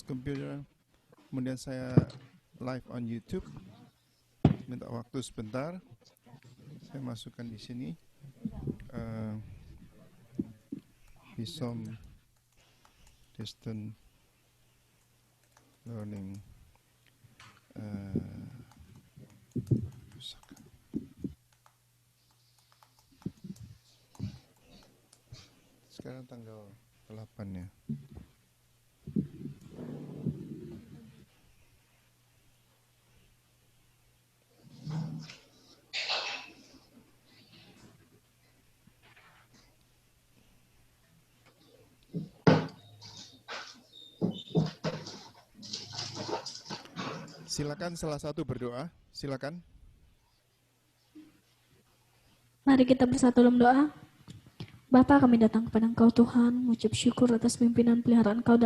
komputer. Kemudian saya live on YouTube. Minta waktu sebentar. Saya masukkan di sini. Visom Distance Learning. Sekarang tanggal 8 ya. Silakan salah satu berdoa, silakan. Mari kita bersatu dalam doa. Bapa, kami datang kepada Engkau Tuhan, mengucap syukur atas pimpinan peliharaan Engkau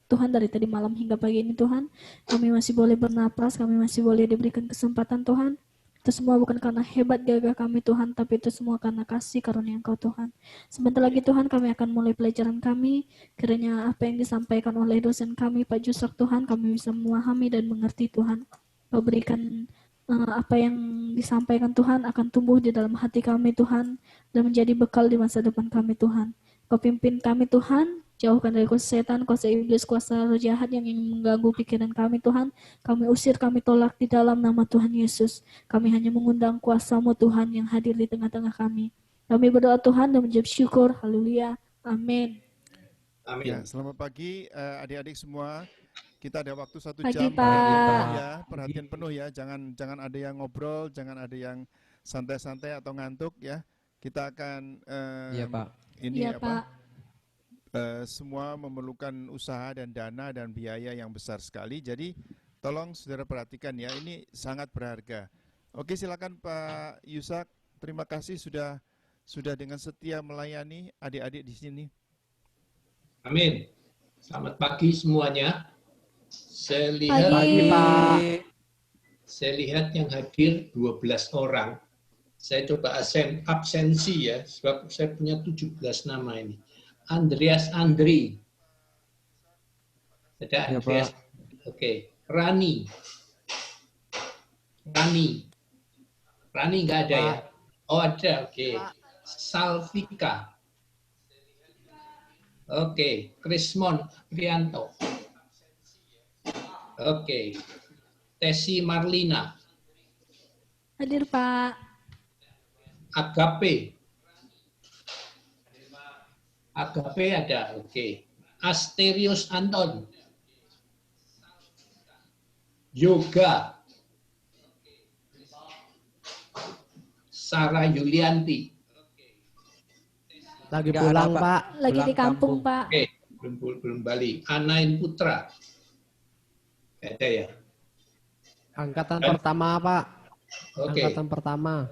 Tuhan dari tadi malam hingga pagi ini Tuhan. Kami masih boleh bernapas, kami masih boleh diberikan kesempatan Tuhan. Itu semua bukan karena hebat gagah kami Tuhan, tapi itu semua karena kasih karunia Engkau Tuhan. Sebentar lagi Tuhan kami akan mulai pelajaran kami. Kiranya apa yang disampaikan oleh dosen kami Pak Jusrak Tuhan, kami bisa memahami dan mengerti Tuhan. Kau berikan apa yang disampaikan Tuhan akan tumbuh di dalam hati kami Tuhan dan menjadi bekal di masa depan kami Tuhan. Kau pimpin kami Tuhan, jauhkan dari kuasa setan, kuasa iblis, kuasa roh jahat yang ingin mengganggu pikiran kami Tuhan. Kami usir, kami tolak di dalam nama Tuhan Yesus. Kami hanya mengundang kuasa-Mu Tuhan yang hadir di tengah-tengah kami. Kami berdoa Tuhan dan menjawab syukur. Haleluya. Amin. Amin. Ya, selamat pagi adik-adik semua. Kita ada waktu 1 Pagi, jam. Pak. Ya, perhatian penuh ya. Jangan ada yang ngobrol, jangan ada yang santai-santai atau ngantuk ya. Kita akan Iya, Pak. Ini Iya, apa? Pak. Semua memerlukan usaha dan dana dan biaya yang besar sekali. Jadi tolong saudara perhatikan ya. Ini sangat berharga. Oke, silakan Pak Yusak. Terima kasih sudah dengan setia melayani adik-adik di sini. Amin. Selamat pagi semuanya. Saya lihat Pagi. Saya lihat yang hadir 12 orang. Saya coba absensi ya, sebab saya punya 17 nama ini. Andreas Andri. Ada Ya, Andreas. Pak. Oke. Rani nggak ada ya? Oh ada, oke. Salvika. Oke. Krismon Prianto. Oke. Tesi Marlina. Hadir, Pak. Agape ada, oke. Asterius Anton. Yoga. Sarah Yulianti. Lagi Nggak pulang, ada, Pak. Lagi Pulang di kampung, kampung. Pak. Oke, belum balik. Anain Putra. Nggak ada ya? Angkatan pertama, Pak. Oke. Angkatan pertama.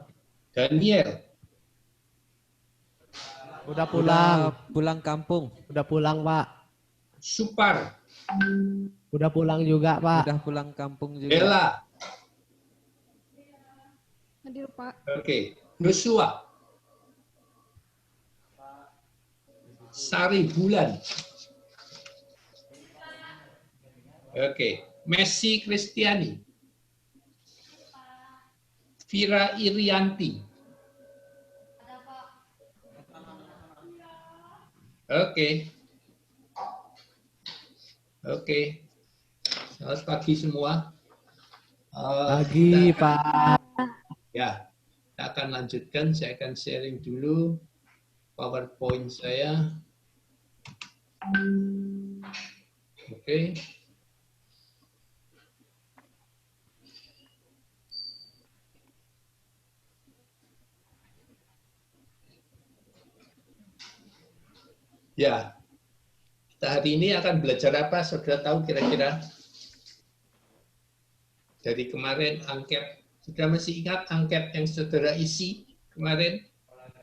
Daniel. Udah pulang. Pulang kampung. Udah pulang, Pak. Supar. Udah pulang juga, Pak. Udah pulang kampung juga. Bella. Hadir, Pak. Oke. Joshua. Sari Bulan. Oke. Messi Kristiani. Vira Irianti. Oke. Selamat pagi semua. Pagi, Pak. Ya, kita akan lanjutkan. Saya akan sharing dulu PowerPoint saya. Oke. Ya, kita hari ini akan belajar apa? Saudara tahu kira-kira? Dari kemarin angket, sudah masih ingat angket yang saudara isi kemarin?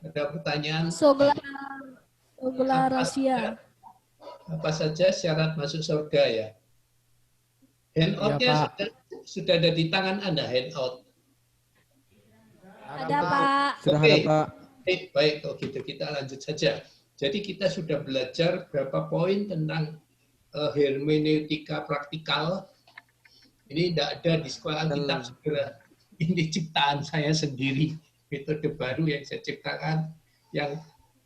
Ada pertanyaan? Sogelar rahasia. Apa saja syarat masuk surga ya? Handout-nya Ya, sudah ada di tangan Anda, handout. Ada, Pak. Sudah Oke. ada, Pak. Baik, kalau gitu kita lanjut saja. Jadi kita sudah belajar berapa poin tentang hermeneutika praktikal. Ini tidak ada di sekolah Alkitab segera. Ini ciptaan saya sendiri, metode baru yang saya ciptakan, yang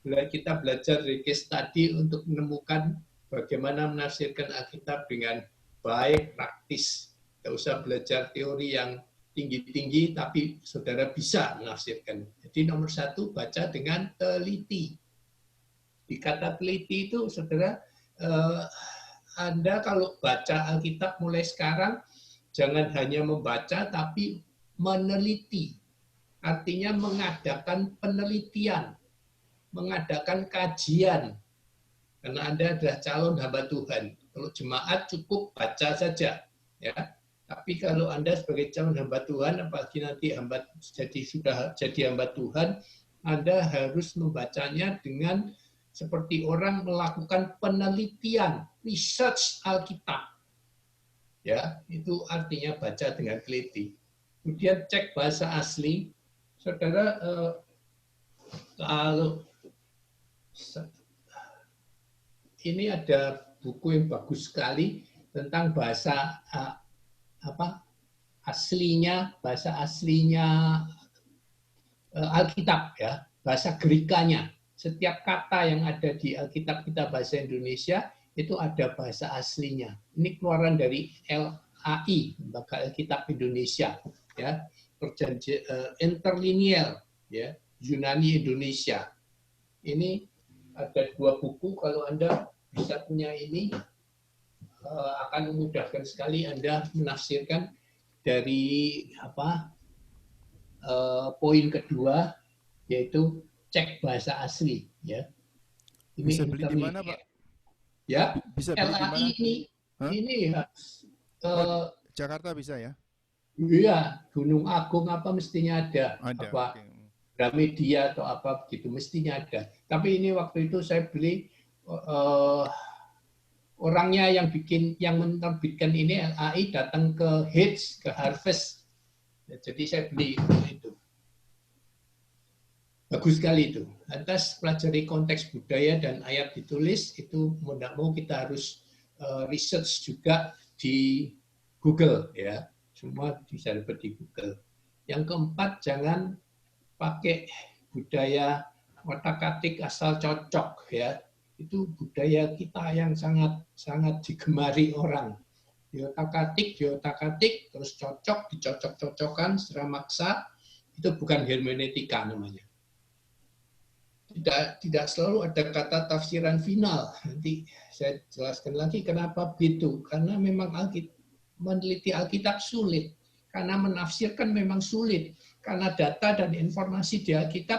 kita belajar dari case study untuk menemukan bagaimana menafsirkan Alkitab dengan baik, praktis. Tidak usah belajar teori yang tinggi-tinggi, tapi saudara bisa menafsirkan. Jadi nomor satu, baca dengan teliti. Di kata teliti itu, saudara, Anda kalau baca Alkitab mulai sekarang, jangan hanya membaca, tapi meneliti. Artinya mengadakan penelitian, mengadakan kajian. Karena Anda adalah calon hamba Tuhan. Kalau jemaat cukup baca saja, ya. Tapi kalau Anda sebagai calon hamba Tuhan, apalagi nanti sudah jadi hamba Tuhan, Anda harus membacanya dengan seperti orang melakukan penelitian, research Alkitab. Ya, itu artinya baca dengan teliti. Kemudian cek bahasa asli. Saudara, kalau ini ada buku yang bagus sekali tentang bahasa bahasa aslinya Alkitab, ya, bahasa Gerikanya. Setiap kata yang ada di Alkitab kita bahasa Indonesia itu ada bahasa aslinya. Ini keluaran dari LAI, Lembaga Alkitab Indonesia, ya, interlinear, ya, Yunani Indonesia. Ini ada 2 buku. Kalau Anda bisa punya ini, akan memudahkan sekali Anda menafsirkan dari poin kedua, yaitu cek bahasa asli, ya. Ini Bisa beli di mana, Pak? Ya, Bisa beli di mana? ini ya. Jakarta bisa ya? Iya, Gunung Agung apa mestinya ada. Ada. Apa Okay. Gramedia atau apa begitu mestinya ada. Tapi ini waktu itu saya beli orangnya yang menerbitkan ini LAI datang ke Hitch, ke Harvest. Ya, jadi saya beli itu. Bagus sekali itu. Atas pelajari konteks budaya dan ayat ditulis, itu mau tidak mau kita harus research juga di Google, ya. Semua bisa dapat di Google. Yang keempat, jangan pakai budaya otak-atik asal cocok, ya. Itu budaya kita yang sangat digemari orang. Diotak-atik, terus cocok, dicocok-cocokkan secara maksa, itu bukan hermeneutika namanya. Tidak selalu ada kata tafsiran final. Nanti saya jelaskan lagi kenapa begitu. Karena memang meneliti Alkitab sulit. Karena menafsirkan memang sulit. Karena data dan informasi di Alkitab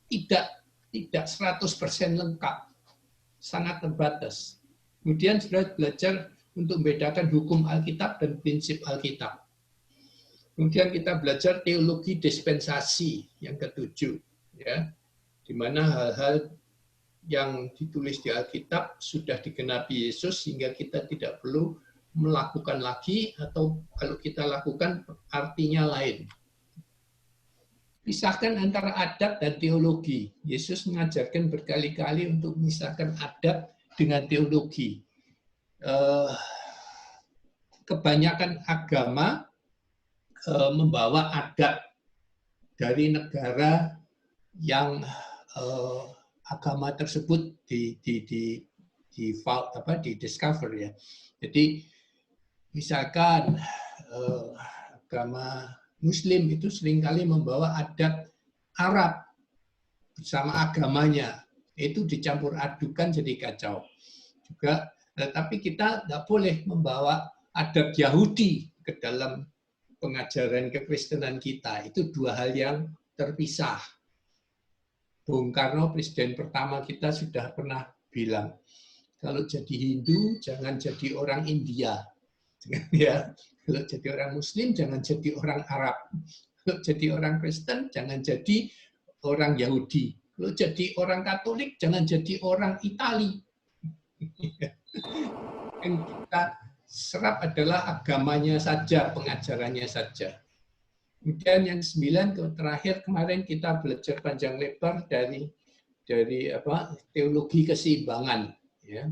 tidak 100% lengkap. Sangat terbatas. Kemudian sudah belajar untuk membedakan hukum Alkitab dan prinsip Alkitab. Kemudian kita belajar teologi dispensasi yang ke-7, ya, di mana hal-hal yang ditulis di Alkitab sudah digenapi Yesus sehingga kita tidak perlu melakukan lagi, atau kalau kita lakukan artinya lain. Pisahkan antara adat dan teologi. Yesus mengajarkan berkali-kali untuk memisahkan adat dengan teologi. Kebanyakan agama membawa adat dari negara yang agama tersebut discover, ya. Jadi misalkan agama Muslim itu seringkali membawa adat Arab bersama agamanya, itu dicampur adukan jadi kacau. Juga, tapi kita tidak boleh membawa adat Yahudi ke dalam pengajaran kekristenan kita. Itu 2 hal yang terpisah. Bung Karno, presiden pertama kita, sudah pernah bilang, kalau jadi Hindu jangan jadi orang India, ya. Kalau jadi orang Muslim jangan jadi orang Arab. Kalau jadi orang Kristen jangan jadi orang Yahudi. Kalau jadi orang Katolik jangan jadi orang Itali. Yang kita serap adalah agamanya saja, pengajarannya saja. Kemudian yang 9, terakhir kemarin kita belajar panjang lebar dari teologi keseimbangan, ya.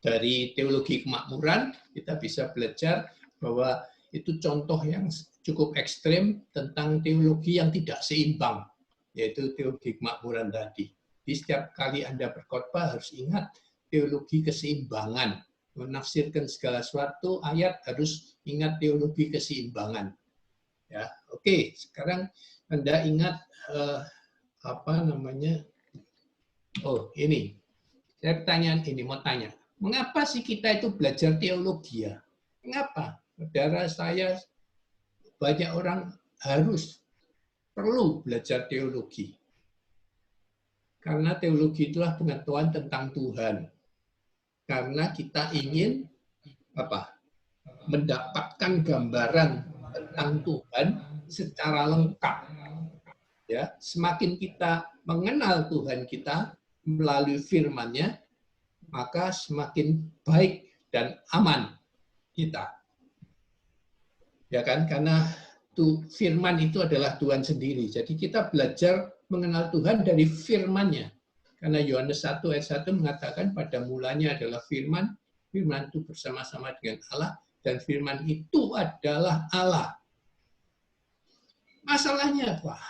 Dari teologi kemakmuran kita bisa belajar bahwa itu contoh yang cukup ekstrem tentang teologi yang tidak seimbang, yaitu teologi kemakmuran tadi. Di setiap kali Anda berkhotbah harus ingat teologi keseimbangan. Menafsirkan segala sesuatu ayat harus ingat teologi keseimbangan. Ya, oke. Sekarang Anda ingat apa namanya? Oh, ini. Saya mau tanya. Mengapa sih kita itu belajar teologi ya? Mengapa? Saudara saya, banyak orang perlu belajar teologi. Karena teologi itulah pengetahuan tentang Tuhan. Karena kita ingin mendapatkan gambaran tentang Tuhan secara lengkap. Ya, semakin kita mengenal Tuhan kita melalui firman-Nya, maka semakin baik dan aman kita. Ya kan? Karena firman itu adalah Tuhan sendiri. Jadi kita belajar mengenal Tuhan dari firman-Nya. Karena Yohanes 1 ayat 1 mengatakan pada mulanya adalah firman, firman itu bersama-sama dengan Allah, dan firman itu adalah Allah. Masalahnya apa?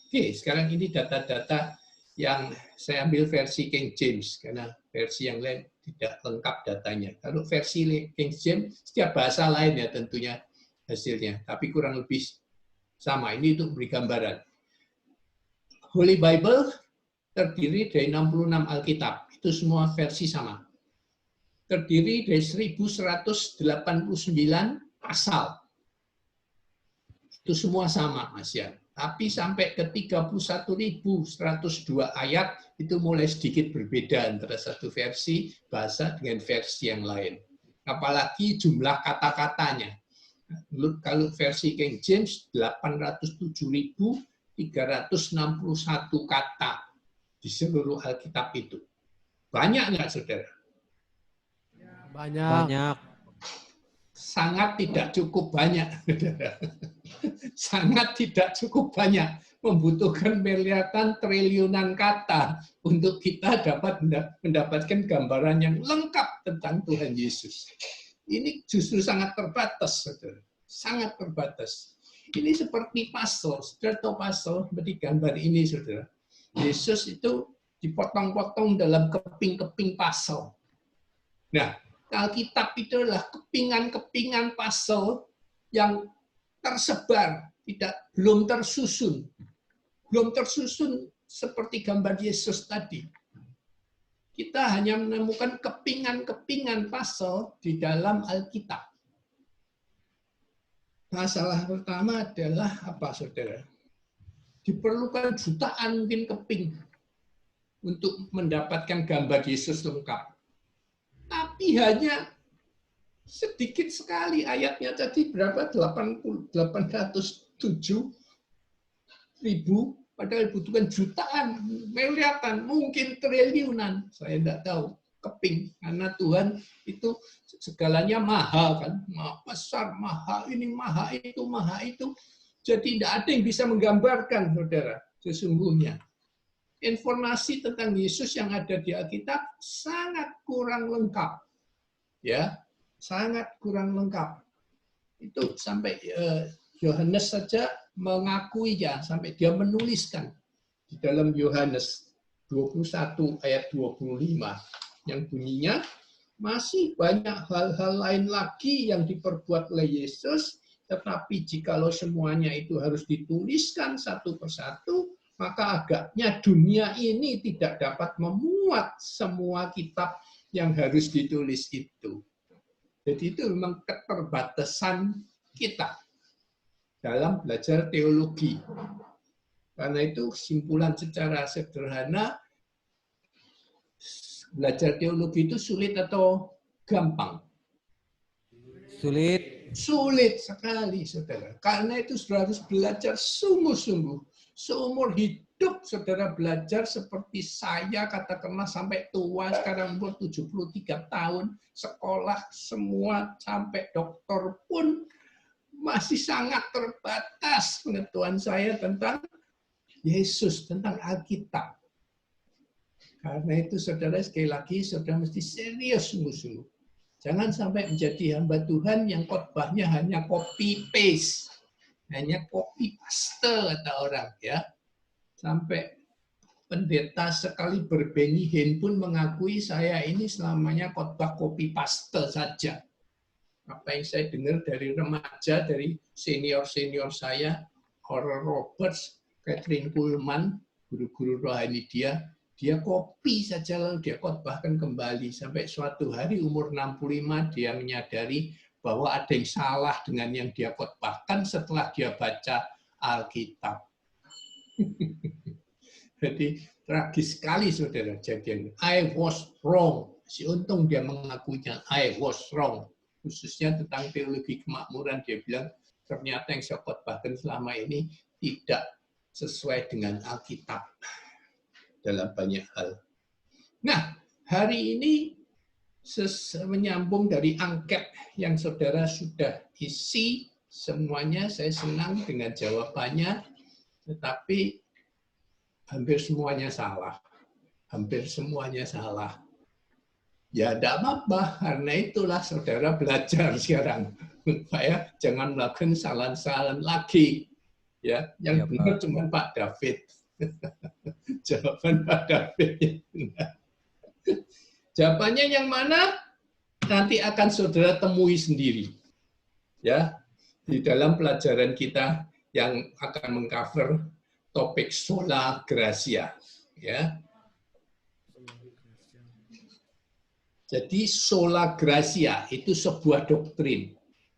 Oke, sekarang ini data-data yang saya ambil versi King James, karena versi yang lain tidak lengkap datanya. Kalau versi King James, setiap bahasa lain ya tentunya hasilnya, tapi kurang lebih sama. Ini untuk beri gambaran. Holy Bible terdiri dari 66 Alkitab, itu semua versi sama. Terdiri dari 1189 pasal. Itu semua sama, Mas Yan. Tapi sampai ke 31.102 ayat, itu mulai sedikit berbeda antara satu versi bahasa dengan versi yang lain. Apalagi jumlah kata-katanya. Kalau versi King James, 807.361 kata di seluruh Alkitab itu. Banyak nggak, saudara? Banyak. Sangat tidak cukup banyak. Sangat tidak cukup banyak. Membutuhkan miliaran triliunan kata untuk kita dapat mendapatkan gambaran yang lengkap tentang Tuhan Yesus. Ini justru sangat terbatas, saudara. Sangat terbatas. Ini seperti puzzle. Saudara tahu puzzle seperti gambar ini, saudara. Yesus itu dipotong-potong dalam keping-keping puzzle. Nah, Alkitab itu adalah kepingan-kepingan puzzle yang tersebar, belum tersusun. Belum tersusun seperti gambar Yesus tadi. Kita hanya menemukan kepingan-kepingan puzzle di dalam Alkitab. Masalah pertama adalah apa, saudara? Diperlukan jutaan mungkin keping untuk mendapatkan gambar Yesus lengkap. Tapi hanya sedikit sekali ayatnya tadi berapa? 807.000, padahal dibutuhkan jutaan, miliaran, mungkin triliunan. Saya tidak tahu keping, karena Tuhan itu segalanya maha kan, maha besar, maha ini, maha itu. Jadi tidak ada yang bisa menggambarkan, saudara, sesungguhnya. Informasi tentang Yesus yang ada di Alkitab sangat kurang lengkap. Ya, sangat kurang lengkap. Itu sampai Yohanes saja mengakuinya, sampai dia menuliskan di dalam Yohanes 21 ayat 25 yang bunyinya, masih banyak hal-hal lain lagi yang diperbuat oleh Yesus, tetapi jikalau semuanya itu harus dituliskan satu persatu, maka agaknya dunia ini tidak dapat memuat semua kitab yang harus ditulis itu. Jadi itu memang keterbatasan kita dalam belajar teologi. Karena itu kesimpulan secara sederhana, belajar teologi itu sulit atau gampang? Sulit. Sulit sekali, saudara. Karena itu saudara harus belajar sungguh-sungguh. Seumur hidup saudara belajar seperti saya, katakanlah sampai tua, sekarang umur 73 tahun, sekolah semua sampai doktor pun masih sangat terbatas pengetahuan saya tentang Yesus, tentang Alkitab. Karena itu saudara, sekali lagi saudara mesti serius sungguh-sungguh. Jangan sampai menjadi hamba Tuhan yang khotbahnya hanya copy paste, hanya copy paste kata orang ya. Sampai pendeta sekali berbengi pun mengakui saya ini selamanya khotbah copy paste saja. Apa yang saya dengar dari remaja, dari senior-senior saya, Oral Roberts, Catherine Kuhlman, guru-guru rohani dia copy saja lalu dia khotbahkan kembali. Sampai suatu hari umur 65 dia menyadari bahwa ada yang salah dengan yang dia khotbahkan setelah dia baca Alkitab. Jadi tragis sekali saudara jadian. I was wrong. Si untung dia mengakuinya I was wrong. Khususnya tentang teologi kemakmuran dia bilang ternyata yang saya khotbahkan selama ini tidak sesuai dengan Alkitab dalam banyak hal. Nah, hari ini menyambung dari angket yang saudara sudah isi semuanya, saya senang dengan jawabannya, tetapi hampir semuanya salah. Hampir semuanya salah. Ya, tidak apa-apa, karena itulah saudara belajar sekarang. Supaya jangan melakukan kesalahan-kesalahan lagi. Ya, yang benar cuma Pak David. Jawaban Pak David. Jawabannya yang mana? Nanti akan saudara temui sendiri. Ya, di dalam pelajaran kita yang akan mengcover topik sola gratia. Ya. Jadi sola gratia itu sebuah doktrin.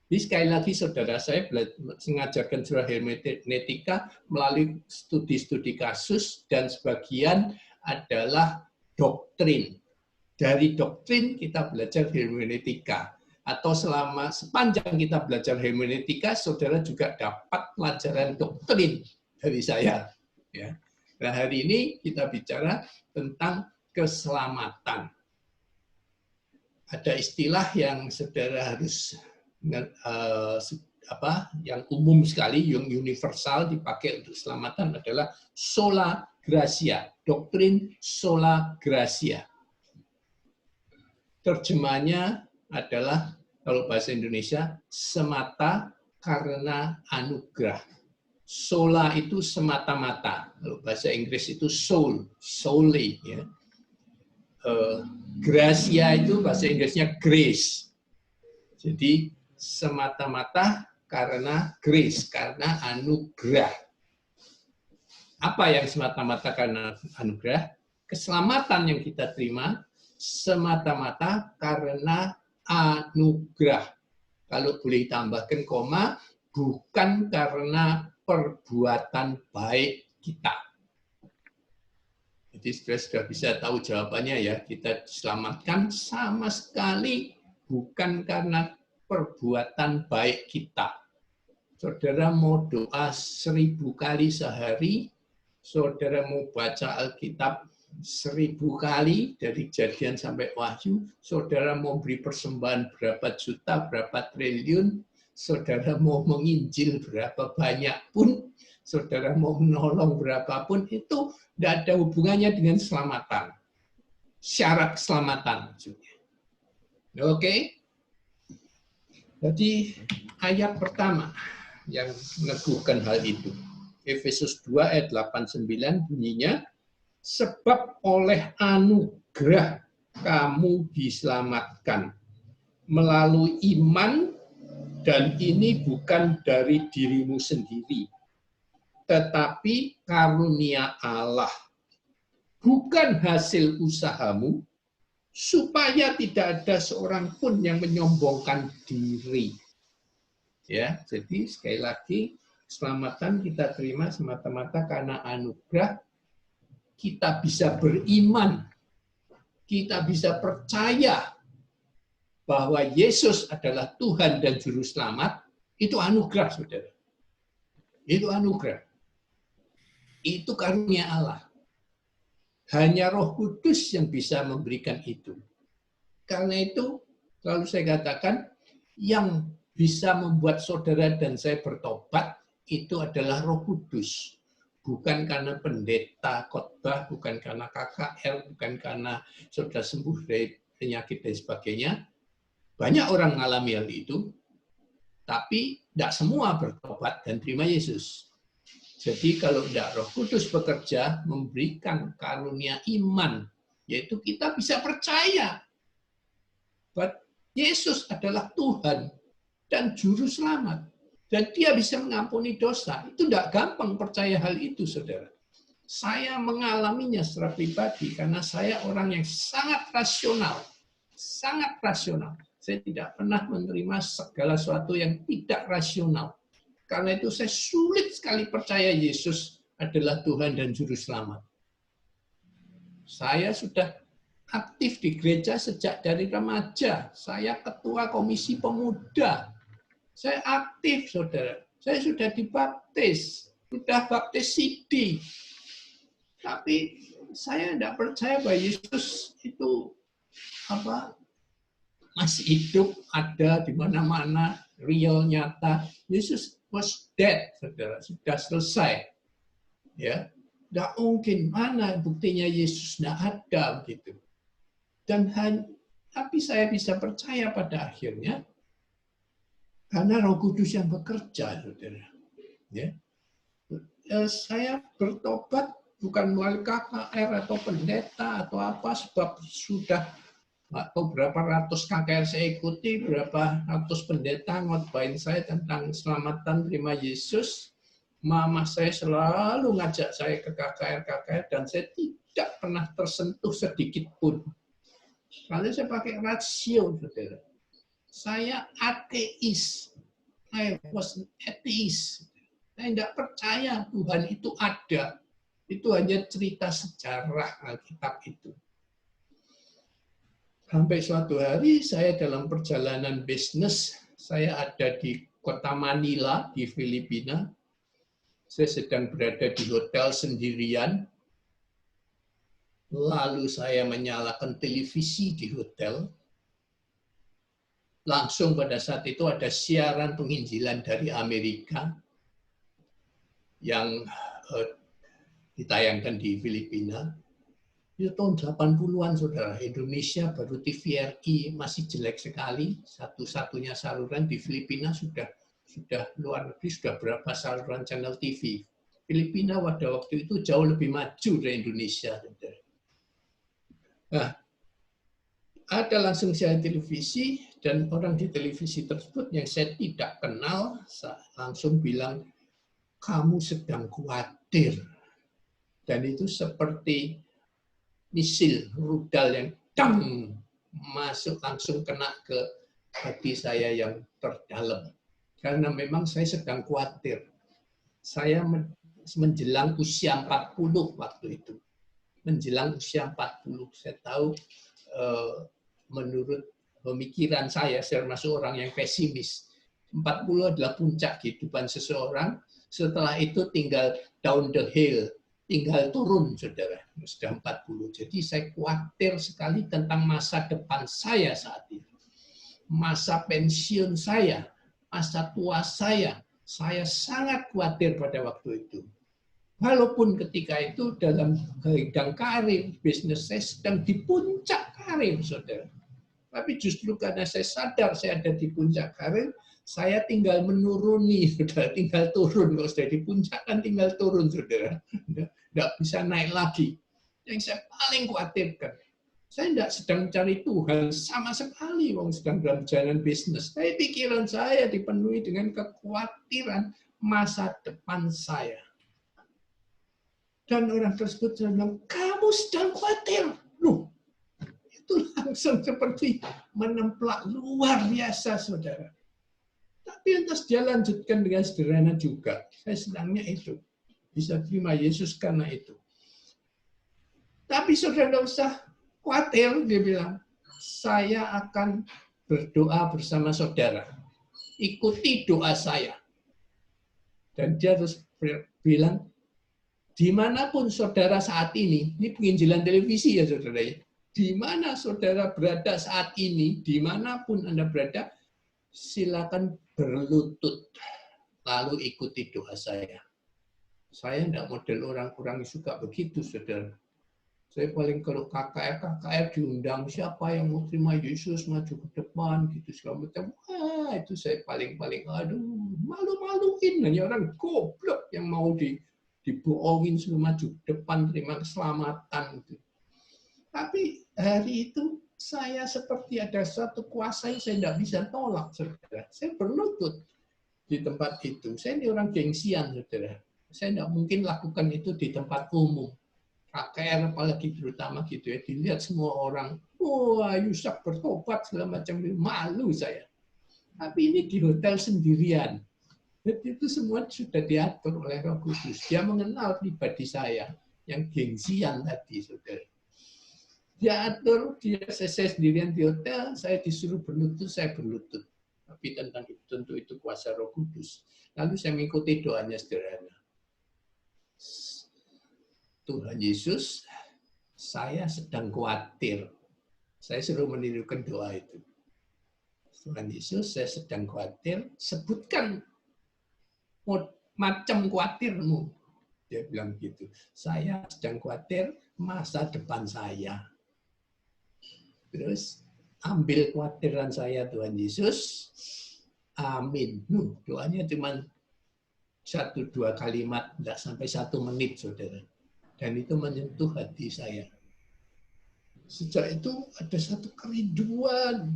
Jadi sekali lagi saudara, saya mengajarkan surah hermeneutika melalui studi-studi kasus dan sebagian adalah doktrin. Dari doktrin kita belajar hermeneutika. Atau sepanjang kita belajar hermeneutika, saudara juga dapat pelajaran doktrin dari saya. Ya. Nah, hari ini kita bicara tentang keselamatan. Ada istilah yang saudara harus yang umum sekali, yang universal dipakai untuk keselamatan adalah sola gratia, doktrin sola gratia. Terjemahnya adalah kalau bahasa Indonesia semata karena anugerah. Sola itu semata-mata, kalau bahasa Inggris itu soul, solely. Ya. Gracia itu bahasa Inggrisnya grace. Jadi semata-mata karena grace, karena anugerah. Apa yang semata-mata karena anugerah? Keselamatan yang kita terima semata-mata karena anugerah. Kalau boleh tambahkan koma, bukan karena perbuatan baik kita. Jadi sudah bisa tahu jawabannya ya. Kita diselamatkan sama sekali bukan karena perbuatan baik kita. Saudara mau doa 1000 kali sehari, saudara mau baca Alkitab 1000 kali dari Kejadian sampai Wahyu, saudara mau beri persembahan berapa juta, berapa triliun, saudara mau menginjil berapa banyak pun, saudara mau menolong berapapun, itu tidak ada hubungannya dengan keselamatan. Syarat keselamatan maksudnya. Oke? Jadi ayat pertama yang meneguhkan hal itu. Efesus 2 ayat 8-9 bunyinya, sebab oleh anugerah kamu diselamatkan melalui iman, dan ini bukan dari dirimu sendiri, tetapi karunia Allah, bukan hasil usahamu, supaya tidak ada seorang pun yang menyombongkan diri. Ya, jadi sekali lagi keselamatan kita terima semata-mata karena anugerah. Kita bisa beriman, kita bisa percaya bahwa Yesus adalah Tuhan dan Juru Selamat, itu anugerah, saudara. Itu anugerah. Itu karunia Allah. Hanya Roh Kudus yang bisa memberikan itu. Karena itu, selalu saya katakan, yang bisa membuat saudara dan saya bertobat, itu adalah Roh Kudus. bukan karena pendeta khotbah, bukan karena KKR, bukan karena sudah sembuh dari penyakit dan sebagainya. Banyak orang mengalami hal itu, tapi tidak semua bertobat dan terima Yesus. Jadi kalau tidak Roh Kudus bekerja, memberikan karunia iman, yaitu kita bisa percaya bahwa Yesus adalah Tuhan dan Juru Selamat. Dan dia bisa mengampuni dosa. Itu tidak gampang percaya hal itu, saudara. Saya mengalaminya secara pribadi karena saya orang yang sangat rasional. Sangat rasional. Saya tidak pernah menerima segala sesuatu yang tidak rasional. Karena itu saya sulit sekali percaya Yesus adalah Tuhan dan Juru Selamat. Saya sudah aktif di gereja sejak dari remaja. Saya ketua komisi pemuda. Saya aktif, saudara. Saya sudah dibaptis, sudah baptis CD. Tapi saya tidak percaya bahwa Yesus itu masih hidup, ada di mana-mana, real, nyata. Yesus was dead, saudara. Sudah selesai. Ya, tidak mungkin. Mana buktinya Yesus tidak ada begitu. Tapi saya bisa percaya pada akhirnya. Karena Roh Kudus yang bekerja, saudara. Ya. Saya bertobat bukan melalui KKR atau pendeta atau apa, sebab sudah atau berapa ratus KKR saya ikuti, berapa ratus pendeta ngotbahin saya tentang keselamatan terima Yesus. Mama saya selalu ngajak saya ke KKR dan saya tidak pernah tersentuh sedikit pun. Karena saya pakai rasio, saudara. Saya ateis. I was ateis. Saya tidak percaya Tuhan itu ada. Itu hanya cerita sejarah Alkitab itu. Sampai suatu hari saya dalam perjalanan bisnis, saya ada di kota Manila di Filipina. Saya sedang berada di hotel sendirian. Lalu saya menyalakan televisi di hotel. Langsung pada saat itu ada siaran penginjilan dari Amerika yang ditayangkan di Filipina. Itu tahun 80-an, saudara. Indonesia baru TVRI masih jelek sekali. Satu-satunya saluran di Filipina sudah luar negeri, sudah berapa saluran channel TV. Filipina pada waktu itu jauh lebih maju dari Indonesia, saudara. Nah, ada langsung siaran televisi, dan orang di televisi tersebut yang saya tidak kenal langsung bilang, kamu sedang khawatir. Dan itu seperti misil rudal yang dang masuk langsung kena ke hati saya yang terdalam. Karena memang saya sedang khawatir. Saya menjelang usia 40 waktu itu. Menjelang usia 40. Saya tahu menurut pemikiran saya termasuk orang yang pesimis. 40 adalah puncak kehidupan seseorang. Setelah itu tinggal down the hill, tinggal turun, saudara. Sudah 40. Jadi saya khawatir sekali tentang masa depan saya saat itu. Masa pensiun saya, masa tua saya sangat khawatir pada waktu itu. Walaupun ketika itu dalam bidang karir, bisnis saya sedang di puncak karir, saudara. Tapi justru karena saya sadar saya ada di puncak karir, saya tinggal menuruni, saudara, tinggal turun. Kalau sudah di puncak kan tinggal turun, saudara. Tidak bisa naik lagi. Yang saya paling khawatirkan, saya tidak sedang mencari Tuhan sama sekali, wong sedang dalam perjalanan bisnis. Tapi pikiran saya dipenuhi dengan kekhawatiran masa depan saya. Dan orang tersebut bilang, kamu sedang khawatir. Loh, itu langsung seperti menemplak luar biasa, saudara. Tapi lantas dia lanjutkan dengan sederhana juga. Saya senangnya itu. Bisa terima Yesus karena itu. Tapi saudara tidak usah khawatir, dia bilang. Saya akan berdoa bersama saudara. Ikuti doa saya. Dan dia terus bilang, dimanapun saudara saat ini penginjilan televisi ya saudara ya, di mana saudara berada saat ini, dimanapun Anda berada, silakan berlutut, lalu ikuti doa saya. Saya tidak model orang-orang yang suka begitu, saudara. Saya paling kalau KKR diundang, siapa yang mau terima Yesus maju ke depan, gitu segala macam. Wah, itu saya paling aduh, malu-maluin. Hanya orang goblok yang mau dibohongin suruh maju ke depan terima keselamatan. Gitu. Tapi hari itu saya seperti ada suatu kuasa yang saya tidak bisa tolak, saudara. Saya berlutut di tempat itu. Saya ini orang gengsian, saudara. Saya tidak mungkin lakukan itu di tempat umum. KKR apalagi terutama gitu ya. Dilihat semua orang, wah Yusak bertobat segala macam. Malu saya. Tapi ini di hotel sendirian. Jadi itu semua sudah diatur oleh Roh Kudus. Dia mengenal pribadi saya yang gengsian tadi, saudara. Dia atur, saya sendirian di hotel, saya disuruh berlutut, saya berlutut. Tapi tentang itu, tentu itu kuasa Roh Kudus. Lalu saya mengikuti doanya sederhana. Tuhan Yesus, saya sedang khawatir. Saya suruh menirukan doa itu. Tuhan Yesus, saya sedang khawatir. Sebutkan macam khawatirmu. Dia bilang gitu. Saya sedang khawatir masa depan saya. Terus ambil khawatiran saya Tuhan Yesus. Amin. Doanya cuma 1-2 kalimat, tidak sampai 1 menit, saudara. Dan itu menyentuh hati saya. Sejak itu ada satu kerinduan.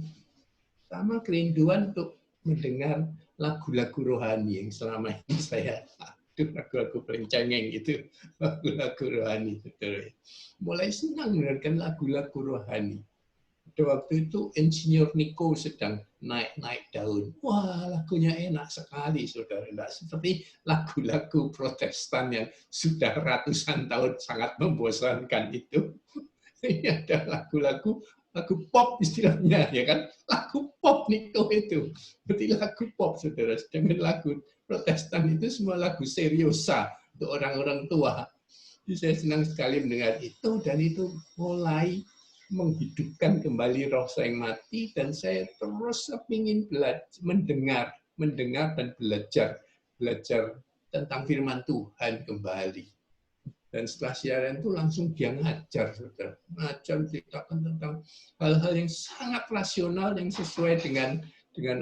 Sama kerinduan untuk mendengar lagu-lagu rohani yang selama ini saya, lagu-lagu paling cengeng itu, lagu-lagu rohani. Mulai senang mendengarkan lagu-lagu rohani. Pada waktu itu Insinyur Niko sedang naik-naik daun. Wah, lagunya enak sekali, saudara. Tidak seperti lagu-lagu Protestan yang sudah ratusan tahun sangat membosankan itu. Ini ada lagu pop istilahnya, ya kan? Lagu pop Niko itu. Berarti lagu pop, saudara. Sedangkan lagu Protestan itu semua lagu seriosa untuk orang-orang tua. Jadi saya senang sekali mendengar itu, dan itu mulai menghidupkan kembali roh saya yang mati, dan saya terus ingin mendengar dan belajar tentang firman Tuhan kembali. Dan setelah siaran itu langsung dia ngajar, saudara. Ngajar, ceritakan tentang hal-hal yang sangat rasional, yang sesuai dengan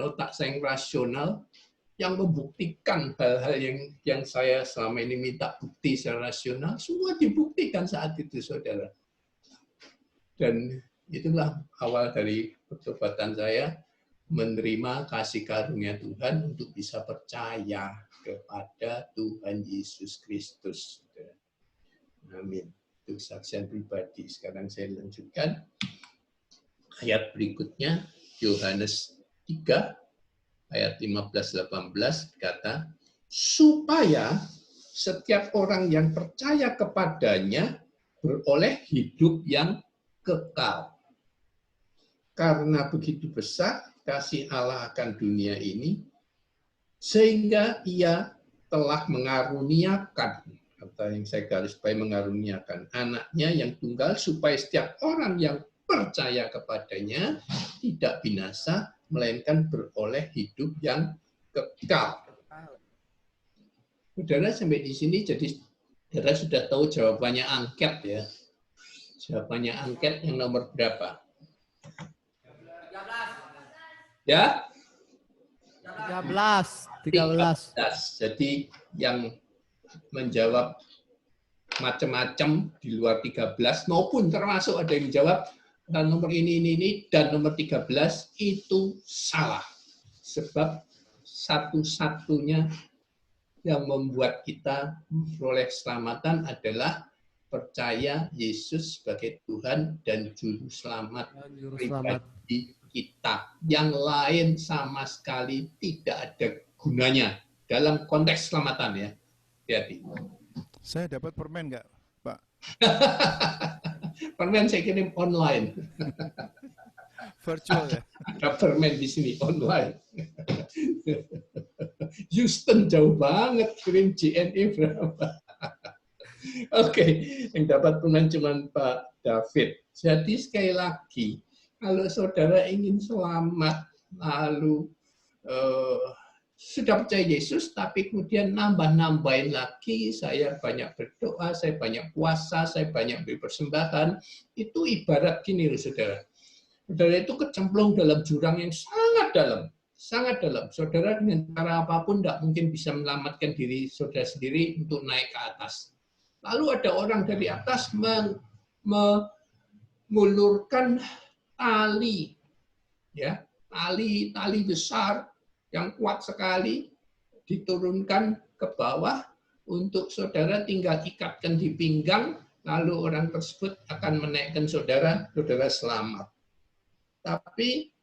otak saya yang rasional, yang membuktikan hal-hal yang saya selama ini minta bukti secara rasional, semua dibuktikan saat itu, saudara. Dan itulah awal dari pertobatan saya, menerima kasih karunia Tuhan untuk bisa percaya kepada Tuhan Yesus Kristus. Amin. Itu kesaksian pribadi. Sekarang saya lanjutkan. Ayat berikutnya, Yohanes 3, ayat 15-18, kata, supaya setiap orang yang percaya kepadanya beroleh hidup yang kekal. Karena begitu besar kasih Allah akan dunia ini, sehingga ia telah mengaruniakan, kata yang saya garis bawahi, mengaruniakan anaknya yang tunggal, supaya setiap orang yang percaya kepadanya tidak binasa, melainkan beroleh hidup yang kekal. Saudara sampai di sini, jadi saudara sudah tahu jawabannya angket ya. Jawabannya angket yang nomor berapa? 13. Ya? 13. Jadi yang menjawab macam-macam di luar 13 maupun termasuk ada yang menjawab nomor ini dan nomor 13 itu salah. Sebab satu-satunya yang membuat kita memperoleh keselamatan adalah percaya Yesus sebagai Tuhan dan Juru Selamat pribadi kita. Yang lain sama sekali tidak ada gunanya dalam konteks keselamatan ya. Hati-hati. Saya dapat permen nggak, Pak? Permen saya kirim online. Virtual ya? Ada permen di sini online. Houston jauh banget, kirim JNE berapa? Oke, yang dapat permen cuma Pak David. Jadi sekali lagi, kalau saudara ingin selamat, lalu sudah percaya Yesus, tapi kemudian nambah-nambahin lagi, saya banyak berdoa, saya banyak puasa, saya banyak beri persembahan, itu ibarat gini loh saudara. Saudara itu kecemplung dalam jurang yang sangat dalam, sangat dalam. Saudara dengan cara apapun tidak mungkin bisa menyelamatkan diri saudara sendiri untuk naik ke atas. Lalu ada orang dari atas mengulurkan tali, ya, tali besar yang kuat sekali, diturunkan ke bawah untuk saudara tinggal ikatkan di pinggang, lalu orang tersebut akan menaikkan saudara selamat. Tapi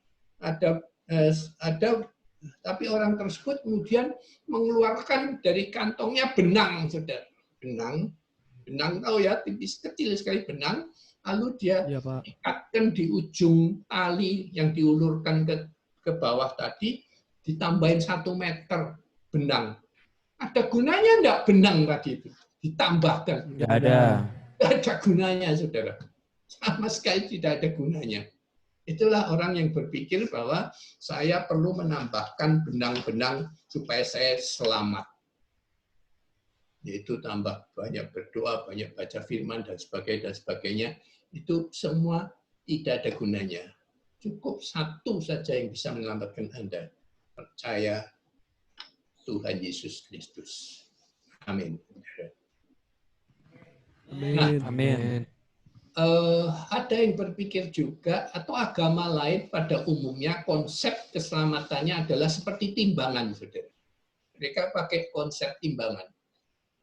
tapi orang tersebut kemudian mengeluarkan dari kantongnya benang, saudara. Benang tahu ya, tipis kecil sekali benang, lalu dia Iya, Pak. ikatkan di ujung tali yang diulurkan ke bawah tadi, ditambahin 1 meter benang. Ada gunanya enggak benang tadi itu? Ditambahkan. Nggak ada. Tidak ada gunanya, saudara. Sama sekali tidak ada gunanya. Itulah orang yang berpikir bahwa saya perlu menambahkan benang-benang supaya saya selamat. Yaitu tambah banyak berdoa, banyak baca firman, dan sebagainya. Itu semua tidak ada gunanya. Cukup satu saja yang bisa menyelamatkan Anda. Percaya Tuhan Yesus Kristus. Amin. Amin. Amin. Ada yang berpikir juga, atau agama lain pada umumnya konsep keselamatannya adalah seperti timbangan, saudara. Mereka pakai konsep timbangan,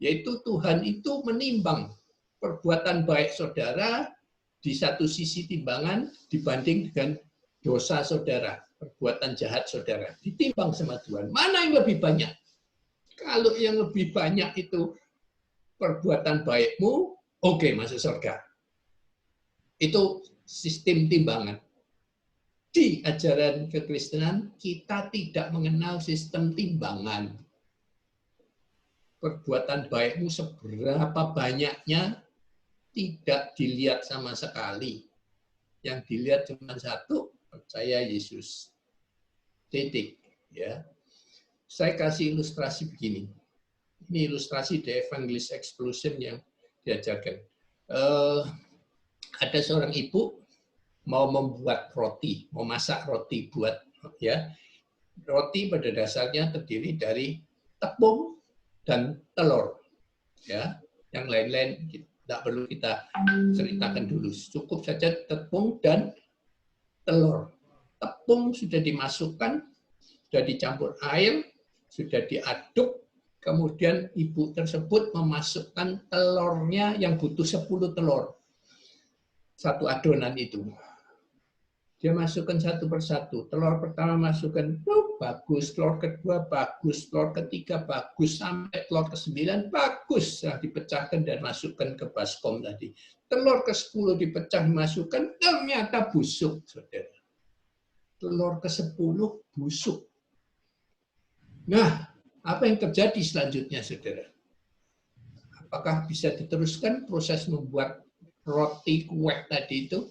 yaitu Tuhan itu menimbang perbuatan baik saudara di satu sisi timbangan dibanding dengan dosa saudara, perbuatan jahat saudara. Ditimbang sama Tuhan. Mana yang lebih banyak? Kalau yang lebih banyak itu perbuatan baikmu, oke, masuk surga. Itu sistem timbangan. Di ajaran kekristenan, kita tidak mengenal sistem timbangan. Perbuatan baikmu seberapa banyaknya tidak dilihat sama sekali. Yang dilihat cuma satu, percaya Yesus. Titik. Ya. Saya kasih ilustrasi begini. Ini ilustrasi The Evangelist Explosion yang diajarkan. Ada seorang ibu mau membuat roti, mau masak roti buat, ya. Roti pada dasarnya terdiri dari tepung dan telur. Ya. Yang lain-lain tidak perlu kita ceritakan dulu. Cukup saja tepung dan telur. Tepung sudah dimasukkan, sudah dicampur air, sudah diaduk, kemudian ibu tersebut memasukkan telurnya yang butuh 10 telur. Satu adonan itu. Dia masukkan satu persatu. Telur pertama masukkan, bagus. Telur kedua bagus. Telur ketiga bagus. Sampai telur ke-9 bagus. Nah, dipecahkan dan masukkan ke baskom tadi. Telur ke-10 dipecah, dimasukkan, ternyata busuk, saudara. Telur ke-10 busuk. Nah, apa yang terjadi selanjutnya, saudara? Apakah bisa diteruskan proses membuat roti kue tadi itu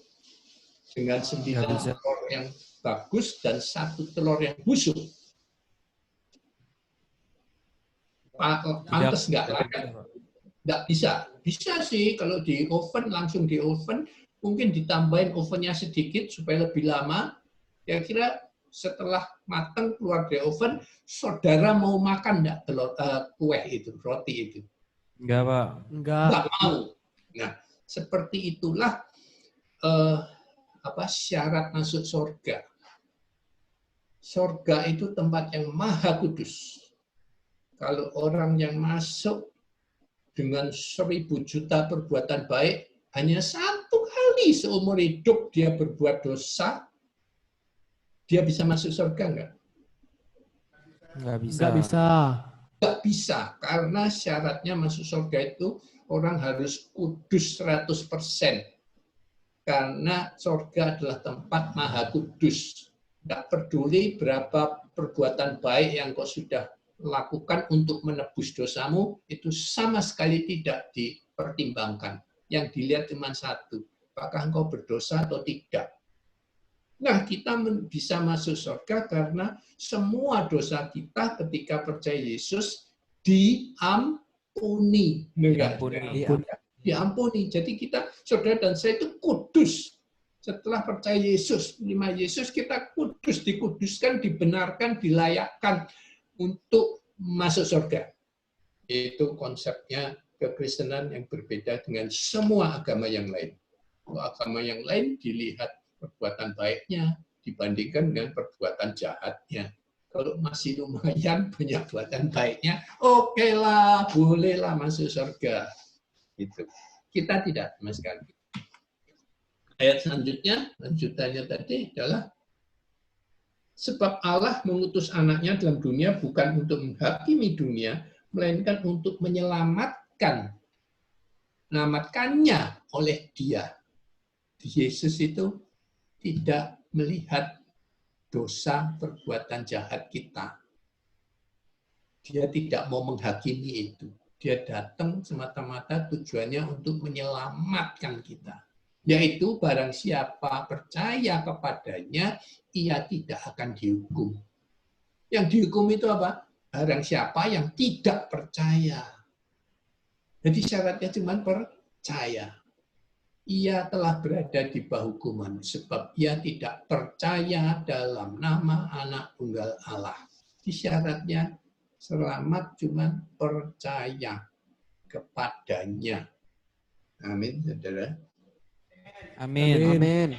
dengan 9 telur yang bagus dan 1 telur yang busuk? Pantas nggak? Nggak bisa. Bisa sih kalau di oven, langsung di oven, mungkin ditambahin ovennya sedikit supaya lebih lama. Kira-kira setelah matang keluar dari oven, saudara mau makan nggak telur kue itu, roti itu? Enggak, Pak. Nggak mau. Nah, seperti itulah syarat masuk surga. Surga itu tempat yang maha kudus. Kalau orang yang masuk dengan 1000 juta perbuatan baik, hanya 1 kali seumur hidup dia berbuat dosa, dia bisa masuk surga enggak? Nggak bisa. Nggak bisa. Nggak bisa, karena syaratnya masuk surga itu orang harus kudus 100%. Karena surga adalah tempat maha kudus. Nggak peduli berapa perbuatan baik yang kau sudah lakukan untuk menebus dosamu, itu sama sekali tidak dipertimbangkan. Yang dilihat cuma satu, apakah engkau berdosa atau tidak. Nah, kita bisa masuk surga karena semua dosa kita ketika percaya Yesus diampuni. Diampuni. Diampuni. Jadi kita, saudara dan saya itu kudus. Setelah percaya Yesus, menerima Yesus, kita kudus, dikuduskan, dibenarkan, dilayakkan untuk masuk surga. Itu konsepnya kekristenan yang berbeda dengan semua agama yang lain. Agama yang lain dilihat perbuatan baiknya dibandingkan dengan perbuatan jahatnya. Kalau masih lumayan banyak perbuatan baiknya, oke lah, bolehlah masuk surga. Itu. Kita tidak sama sekali. Ayat selanjutnya, lanjutannya tadi adalah sebab Allah mengutus anaknya dalam dunia bukan untuk menghakimi dunia, melainkan untuk menyelamatkannya oleh Dia. Yesus itu tidak melihat dosa perbuatan jahat kita. Dia tidak mau menghakimi itu. Dia datang semata-mata tujuannya untuk menyelamatkan kita. Yaitu barang siapa percaya kepadanya, ia tidak akan dihukum. Yang dihukum itu apa? Barang siapa yang tidak percaya. Jadi syaratnya cuma percaya. Ia telah berada di bawah hukuman sebab ia tidak percaya dalam nama Anak Tunggal Allah. Di syaratnya selamat cuma percaya kepadanya. Amin, saudara. Amin.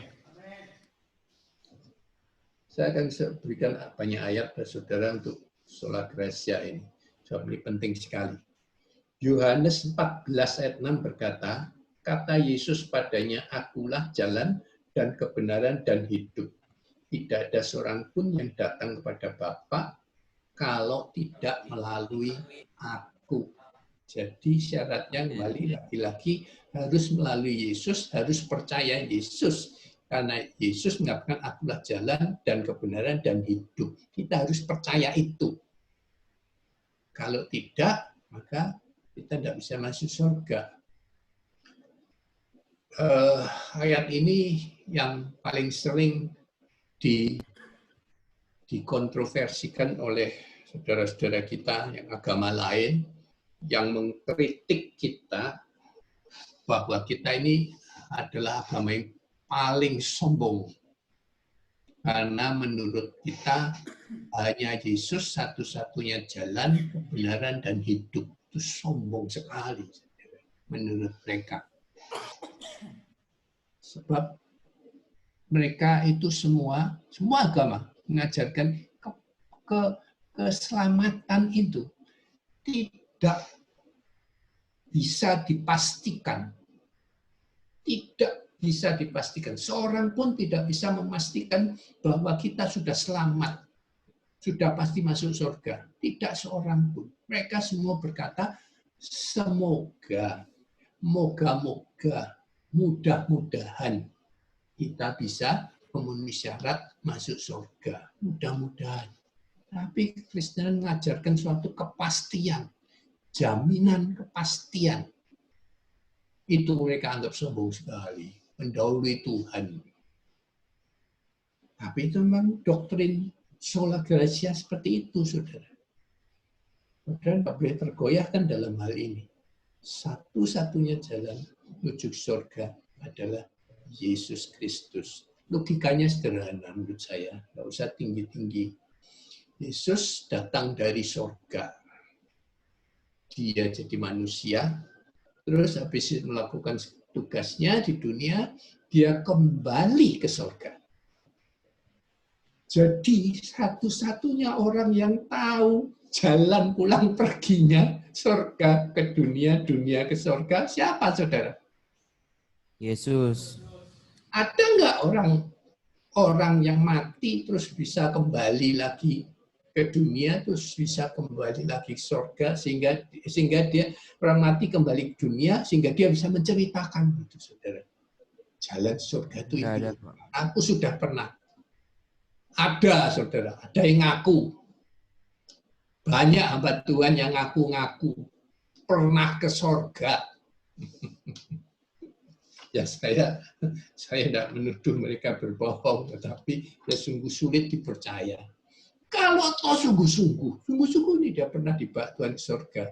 Saya akan berikan banyak ayat ke saudara untuk sola gracia ini. Sebab ini penting sekali. Yohanes 14 ayat 6 berkata, kata Yesus padanya, akulah jalan dan kebenaran dan hidup. Tidak ada seorang pun yang datang kepada Bapa kalau tidak melalui aku. Jadi syaratnya kembali lagi-lagi harus melalui Yesus, harus percaya Yesus. Karena Yesus mengatakan akulah jalan dan kebenaran dan hidup. Kita harus percaya itu. Kalau tidak, maka kita tidak bisa masuk surga. Ayat ini yang paling sering dikontroversikan oleh saudara-saudara kita yang agama lain, yang mengkritik kita bahwa kita ini adalah agama yang paling sombong. Karena menurut kita hanya Yesus satu-satunya jalan, kebenaran, dan hidup. Itu sombong sekali menurut mereka. Sebab mereka itu semua agama mengajarkan keselamatan itu tidak bisa dipastikan. Tidak bisa dipastikan. Seorang pun tidak bisa memastikan bahwa kita sudah selamat. Sudah pasti masuk surga. Tidak seorang pun. Mereka semua berkata, semoga, moga-moga, mudah-mudahan kita bisa memenuhi syarat masuk surga. Mudah-mudahan. Tapi Kristen mengajarkan suatu kepastian. Jaminan kepastian. Itu mereka anggap sombong sekali. Mendahului Tuhan. Tapi itu memang doktrin sola gracia seperti itu, saudara. Saudara nggak boleh tergoyahkan dalam hal ini. Satu-satunya jalan menuju surga adalah Yesus Kristus. Logikanya sederhana menurut saya. Nggak usah tinggi-tinggi. Yesus datang dari surga. Dia jadi manusia. Terus habis melakukan tugasnya di dunia, dia kembali ke surga. Jadi satu-satunya orang yang tahu jalan pulang perginya surga ke dunia, dunia ke surga, siapa saudara? Yesus. Ada nggak orang yang mati terus bisa kembali lagi ke dunia, terus bisa kembali lagi ke surga, sehingga dia orang mati kembali ke dunia, sehingga dia bisa menceritakan itu, saudara. Jalan surga itu ini. Aku sudah pernah. Ada, saudara. Ada yang ngaku. Banyak hamba Tuhan yang ngaku-ngaku pernah ke surga. Ya saya tidak menuduh mereka berbohong, tetapi ya sungguh sulit dipercaya. Kalau toh sungguh-sungguh ini dia pernah dibawa Tuhan ke surga.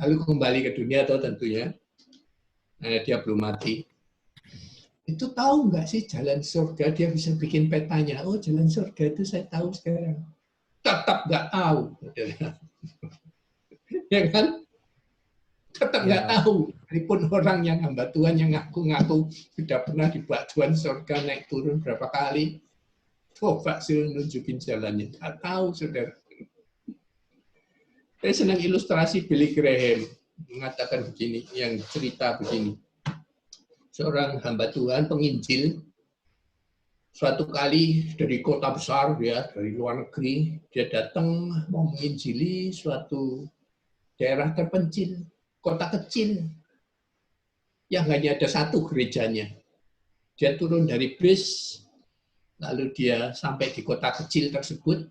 Lalu kembali ke dunia atau tentunya dia belum mati. Itu tahu nggak sih jalan surga? Dia bisa bikin petanya. Oh, jalan surga itu saya tahu sekarang. Tetap nggak tahu. Ya kan? Tetap nggak tahu. Meskipun orang yang hamba Tuhan yang ngaku-ngaku sudah pernah dibawa Tuhan surga naik turun berapa kali, coba sih nunjukin jalannya. Nggak tahu, saudara. Saya senang ilustrasi Billy Graham mengatakan begini, yang cerita begini. Seorang hamba Tuhan penginjil suatu kali dari kota besar, ya, dari luar negeri, dia datang mau menginjili suatu daerah terpencil, kota kecil, yang hanya ada satu gerejanya. Dia turun dari bis, lalu dia sampai di kota kecil tersebut,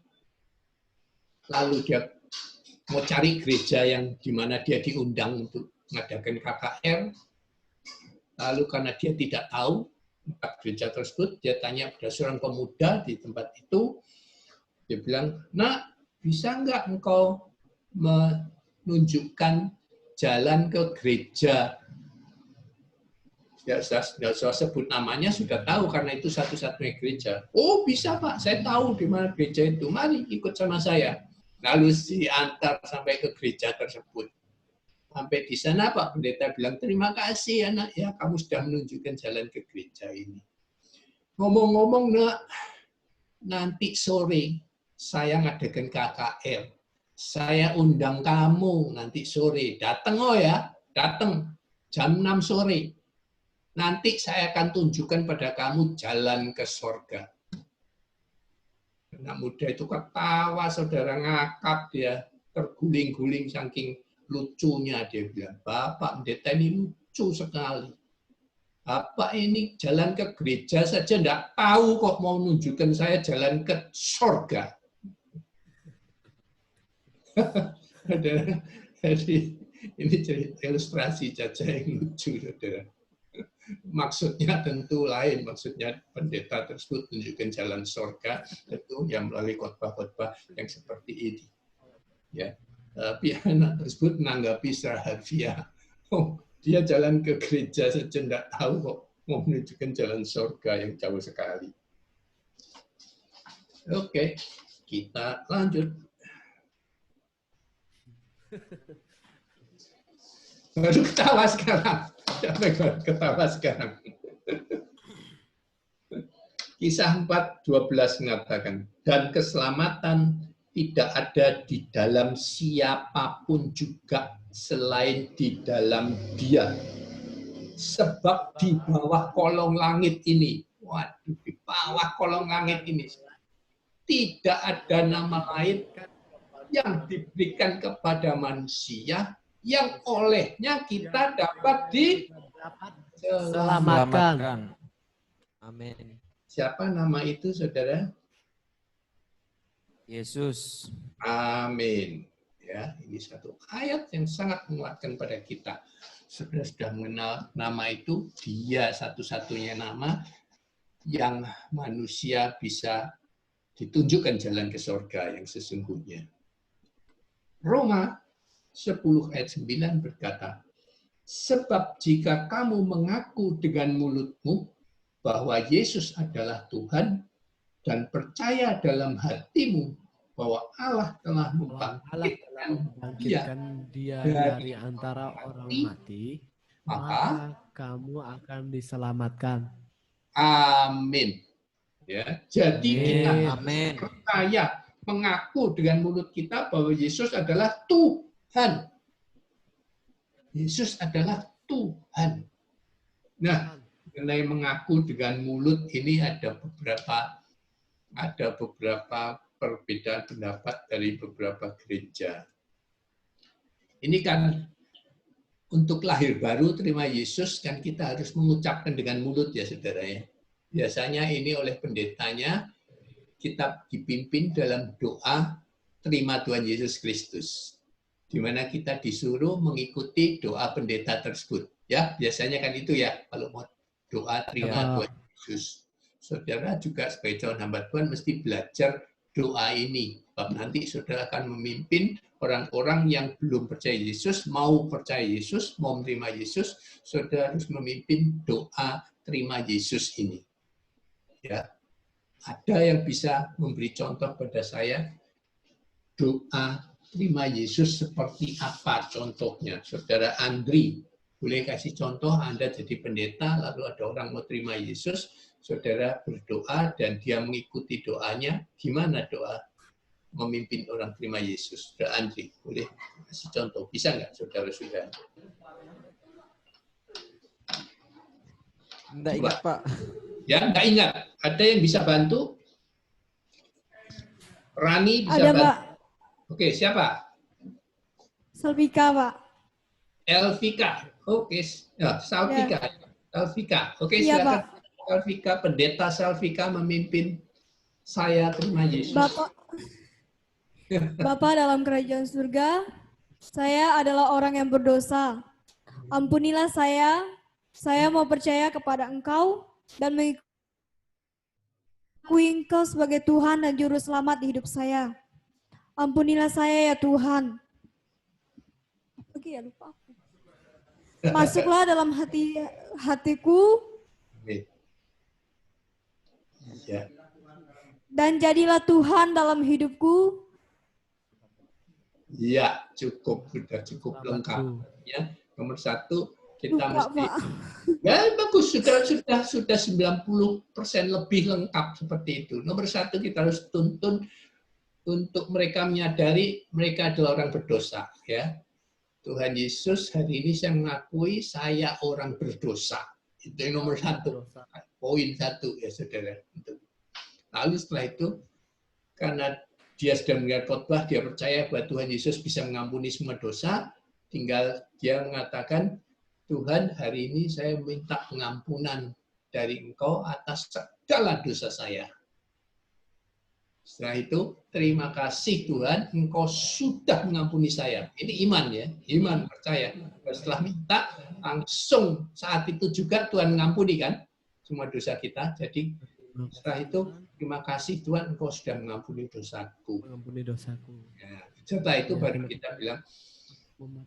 lalu dia mau cari gereja yang di mana dia diundang untuk mengadakan KKR, lalu karena dia tidak tahu tempat gereja tersebut, dia tanya pada seorang pemuda di tempat itu, dia bilang, "Nak, bisa nggak engkau menunjukkan jalan ke gereja?" Ya, tidak usah sebut namanya, sudah tahu karena itu satu-satunya gereja. "Oh, bisa Pak, saya tahu di mana gereja itu. Mari ikut sama saya." Lalu diantar sampai ke gereja tersebut. Sampai di sana Pak Pendeta bilang, "Terima kasih anak, ya kamu sudah menunjukkan jalan ke gereja ini. Ngomong-ngomong Nak, nanti sore saya ngadakan KKR. Saya undang kamu nanti sore. Datang oh ya, datang jam 6 sore. Nanti saya akan tunjukkan pada kamu jalan ke surga." Anak muda itu ketawa, saudara, ngakak dia, terguling-guling saking lucunya. Dia bilang, "Bapak Pendeta ini lucu sekali. Bapak ini jalan ke gereja saja enggak tahu kok mau menunjukkan saya jalan ke surga." Jadi ini cerita ilustrasi Caca yang lucu, saudara. Maksudnya tentu lain, maksudnya pendeta tersebut tunjukkan jalan surga tentu yang melalui khotbah-khotbah yang seperti ini. Ya, tapi anak tersebut menanggapi secara harfiah. Oh, dia jalan ke gereja saja tidak tahu kok mau menunjukkan jalan surga yang jauh sekali. Oke, kita lanjut. Baru ketawa sekarang. Siapa yang baru ketawa sekarang? Kisah 4:12 mengatakan, "Dan keselamatan tidak ada di dalam siapapun juga selain di dalam Dia. Sebab di bawah kolong langit ini," waduh, di bawah kolong langit ini, "tidak ada nama lain yang diberikan kepada manusia yang olehnya kita dapat Selamatkan. Amin. Siapa nama itu, saudara? Yesus. Amin. Ya, ini satu ayat yang sangat menguatkan pada kita. Saudara sudah mengenal nama itu, Dia satu-satunya nama yang manusia bisa ditunjukkan jalan ke surga yang sesungguhnya. Roma 10 ayat 9 berkata, "Sebab jika kamu mengaku dengan mulutmu bahwa Yesus adalah Tuhan dan percaya dalam hatimu bahwa Allah telah membangkitkan Dia dari antara orang mati, maka kamu akan diselamatkan." Amin. Ya, jadi kita Amin. percaya, mengaku dengan mulut kita bahwa Yesus adalah Tuhan. Yesus adalah Tuhan. Nah, mengenai mengaku dengan mulut ini ada beberapa perbedaan pendapat dari beberapa gereja. Ini kan untuk lahir baru terima Yesus kan kita harus mengucapkan dengan mulut ya saudara ya. Biasanya ini oleh pendetanya kita dipimpin dalam doa terima Tuhan Yesus Kristus, di mana kita disuruh mengikuti doa pendeta tersebut. Ya, biasanya kan itu ya, kalau mau doa terima Ya. Tuhan Yesus. Saudara juga sebagai calon hamba Tuhan mesti belajar doa ini. Sebab nanti saudara akan memimpin orang-orang yang belum percaya Yesus, mau percaya Yesus, mau menerima Yesus, saudara harus memimpin doa terima Yesus ini. Ya, ada yang bisa memberi contoh pada saya doa terima Yesus seperti apa contohnya? Saudara Andri, boleh kasih contoh Anda jadi pendeta, lalu ada orang mau terima Yesus, saudara berdoa dan dia mengikuti doanya, gimana doa memimpin orang terima Yesus? Saudara Andri, boleh kasih contoh? Bisa nggak saudara-saudara? Enggak ingat, Pak. Ya, nggak ingat. Ada yang bisa bantu? Rani bisa Ada, bantu? Pak. Oke, siapa? Salvika, Pak. Elvika. Oke, ya, Salvika. Salvika. Oke, Iya, silakan. Pak. Salvika, pendeta Salvika memimpin saya terima Yesus. Bapak dalam kerajaan surga, saya adalah orang yang berdosa. Ampunilah saya mau percaya kepada Engkau dan mengakui Engkau sebagai Tuhan dan Juru Selamat di hidup saya. Ampunilah saya ya Tuhan. Oke, ya lupa aku. Masuklah dalam hatiku Ya. dan jadilah Tuhan dalam hidupku. Ya, cukup, sudah cukup lengkap. Ya, nomor satu kita Lupa, mesti. Pak. Ya bagus, sudah 90% lebih lengkap seperti itu. Nomor satu kita harus tuntun untuk mereka menyadari mereka adalah orang berdosa. Ya, Tuhan Yesus hari ini saya mengakui saya orang berdosa. Itu yang nomor satu. Poin satu ya saudara. Lalu setelah itu karena dia sudah melihat khotbah, dia percaya bahwa Tuhan Yesus bisa mengampuni semua dosa, tinggal dia mengatakan, Tuhan hari ini saya minta pengampunan dari Engkau atas segala dosa saya. Setelah itu, terima kasih Tuhan, Engkau sudah mengampuni saya. Ini iman ya, iman percaya. Setelah minta, langsung saat itu juga Tuhan mengampuni kan semua dosa kita. Jadi setelah itu, terima kasih Tuhan, Engkau sudah mengampuni dosaku. Mengampuni dosaku. Ya, setelah itu baru kita bilang,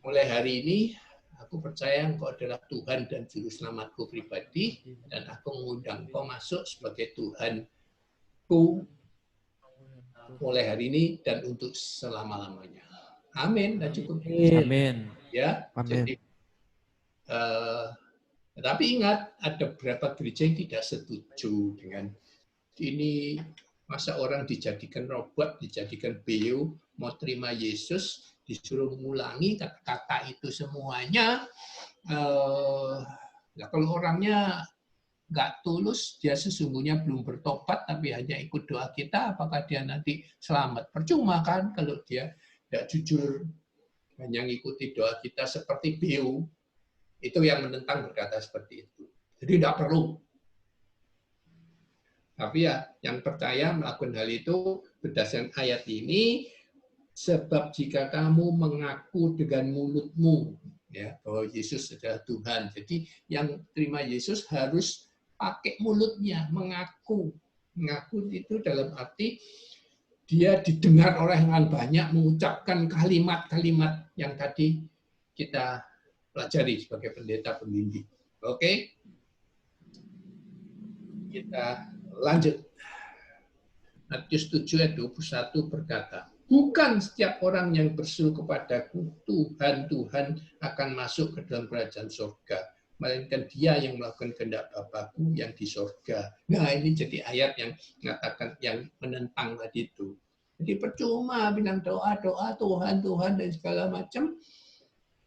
mulai hari ini aku percaya Engkau adalah Tuhan dan Juru Selamatku pribadi, dan aku mengundang Engkau masuk sebagai Tuhanku mulai hari ini dan untuk selama-lamanya. Amin. Dan cukup. Amin. Ya. Amin. Jadi, tapi ingat, ada beberapa gereja yang tidak setuju dengan ini. Masa orang dijadikan robot, dijadikan beo, mau terima Yesus, disuruh mengulangi kata-kata itu semuanya. Nah, kalau orangnya nggak tulus, dia sesungguhnya belum bertobat, tapi hanya ikut doa kita, apakah dia nanti selamat? Percuma kan kalau dia tidak jujur, hanya ngikuti doa kita seperti beo. Itu yang menentang berkata seperti itu. Jadi tidak perlu. Tapi ya, yang percaya melakukan hal itu berdasarkan ayat ini, sebab jika kamu mengaku dengan mulutmu ya bahwa Yesus adalah Tuhan. Jadi yang terima Yesus harus pakai mulutnya, mengaku. Mengaku itu dalam arti dia didengar oleh orang banyak mengucapkan kalimat-kalimat yang tadi kita pelajari sebagai pendeta pembimbing. Oke? Kita lanjut. Matius 7 ayat 21 berkata, bukan setiap orang yang berseru kepadaku, Tuhan, Tuhan, akan masuk ke dalam kerajaan surga, melainkan dia yang melakukan kehendak Bapa-Ku yang di surga. Nah, ini jadi ayat yang mengatakan, yang menentang tadi itu. Jadi percuma bilang doa-doa Tuhan, Tuhan, dan segala macam.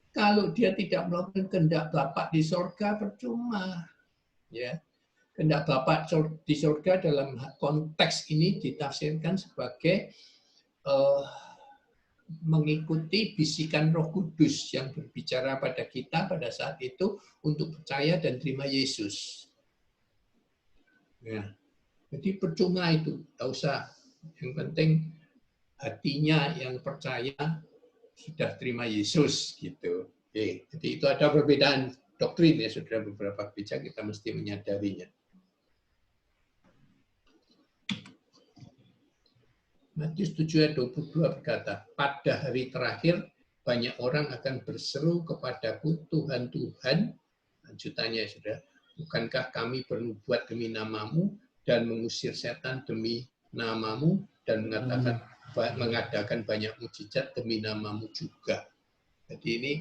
Kalau dia tidak melakukan kehendak Bapa di surga, percuma. Ya. Kehendak Bapa di surga dalam konteks ini ditafsirkan sebagai mengikuti bisikan Roh Kudus yang berbicara pada kita pada saat itu untuk percaya dan terima Yesus. Ya. Jadi percuma itu, tidak usah. Yang penting hatinya yang percaya sudah terima Yesus gitu. Oke, jadi itu ada perbedaan doktrin ya saudara, beberapa gereja kita mesti menyadarinya. Matius 7 ayat 22 berkata, pada hari terakhir banyak orang akan berseru kepadaku, Tuhan, Tuhan, lanjutannya saudara, bukankah kami bernubuat demi namamu dan mengusir setan demi namamu dan mengadakan banyak mujizat demi namamu juga. Jadi ini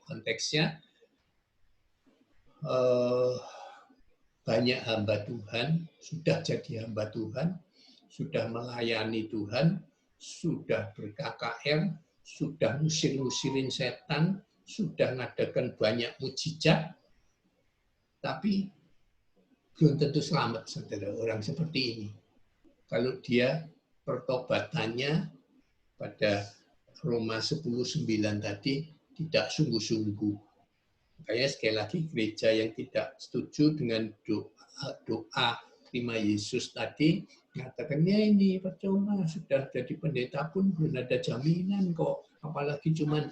konteksnya banyak hamba Tuhan, sudah jadi hamba Tuhan, sudah melayani Tuhan, sudah ber-KKR, sudah ngusir-ngusirin setan, sudah mengadakan banyak mujizat, tapi belum tentu selamat, saudara, orang seperti ini. Kalau dia pertobatannya pada Roma 10:9 tadi tidak sungguh-sungguh. Makanya sekali lagi gereja yang tidak setuju dengan doa terima Yesus tadi, mengatakan, ya ini percuma, sudah jadi pendeta pun belum ada jaminan kok, apalagi cuman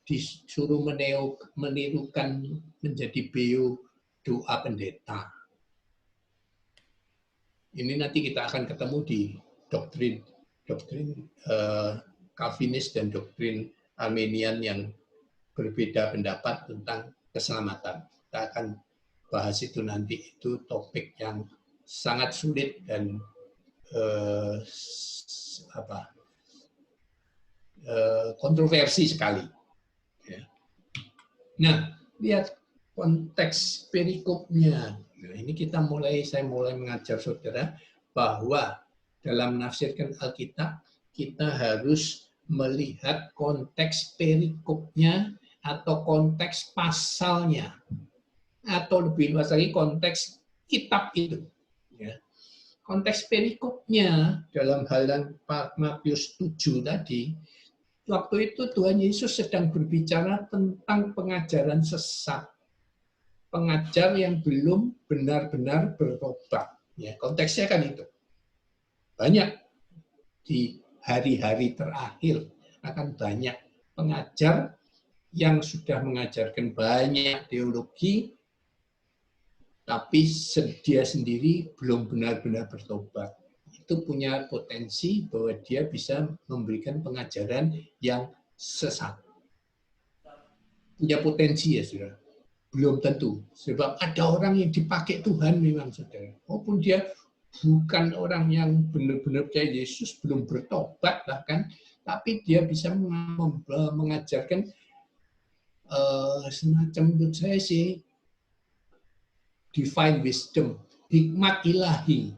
disuruh menirukan menjadi beo doa pendeta. Ini nanti kita akan ketemu di doktrin Calvinis dan doktrin Arminian yang berbeda pendapat tentang keselamatan. Kita akan bahas itu nanti, itu topik yang sangat sulit dan kontroversi sekali. Nah, lihat konteks perikopnya. Nah, ini saya mulai mengajar saudara bahwa dalam menafsirkan Alkitab kita harus melihat konteks perikopnya atau konteks pasalnya, atau lebih luas lagi konteks kitab itu. Konteks perikopnya dalam hal yang Matius 7 tadi, waktu itu Tuhan Yesus sedang berbicara tentang pengajaran sesat, pengajar yang belum benar-benar bertobat. Ya, konteksnya kan itu. Banyak di hari-hari terakhir akan banyak pengajar yang sudah mengajarkan banyak teologi, tapi dia sendiri belum benar-benar bertobat. Itu punya potensi bahwa dia bisa memberikan pengajaran yang sesat. Punya potensi ya, saudara. Belum tentu. Sebab ada orang yang dipakai Tuhan memang, saudara. Walaupun dia bukan orang yang benar-benar percaya Yesus, belum bertobat bahkan, tapi dia bisa mengajarkan semacam, menurut saya sih, divine wisdom, hikmat ilahi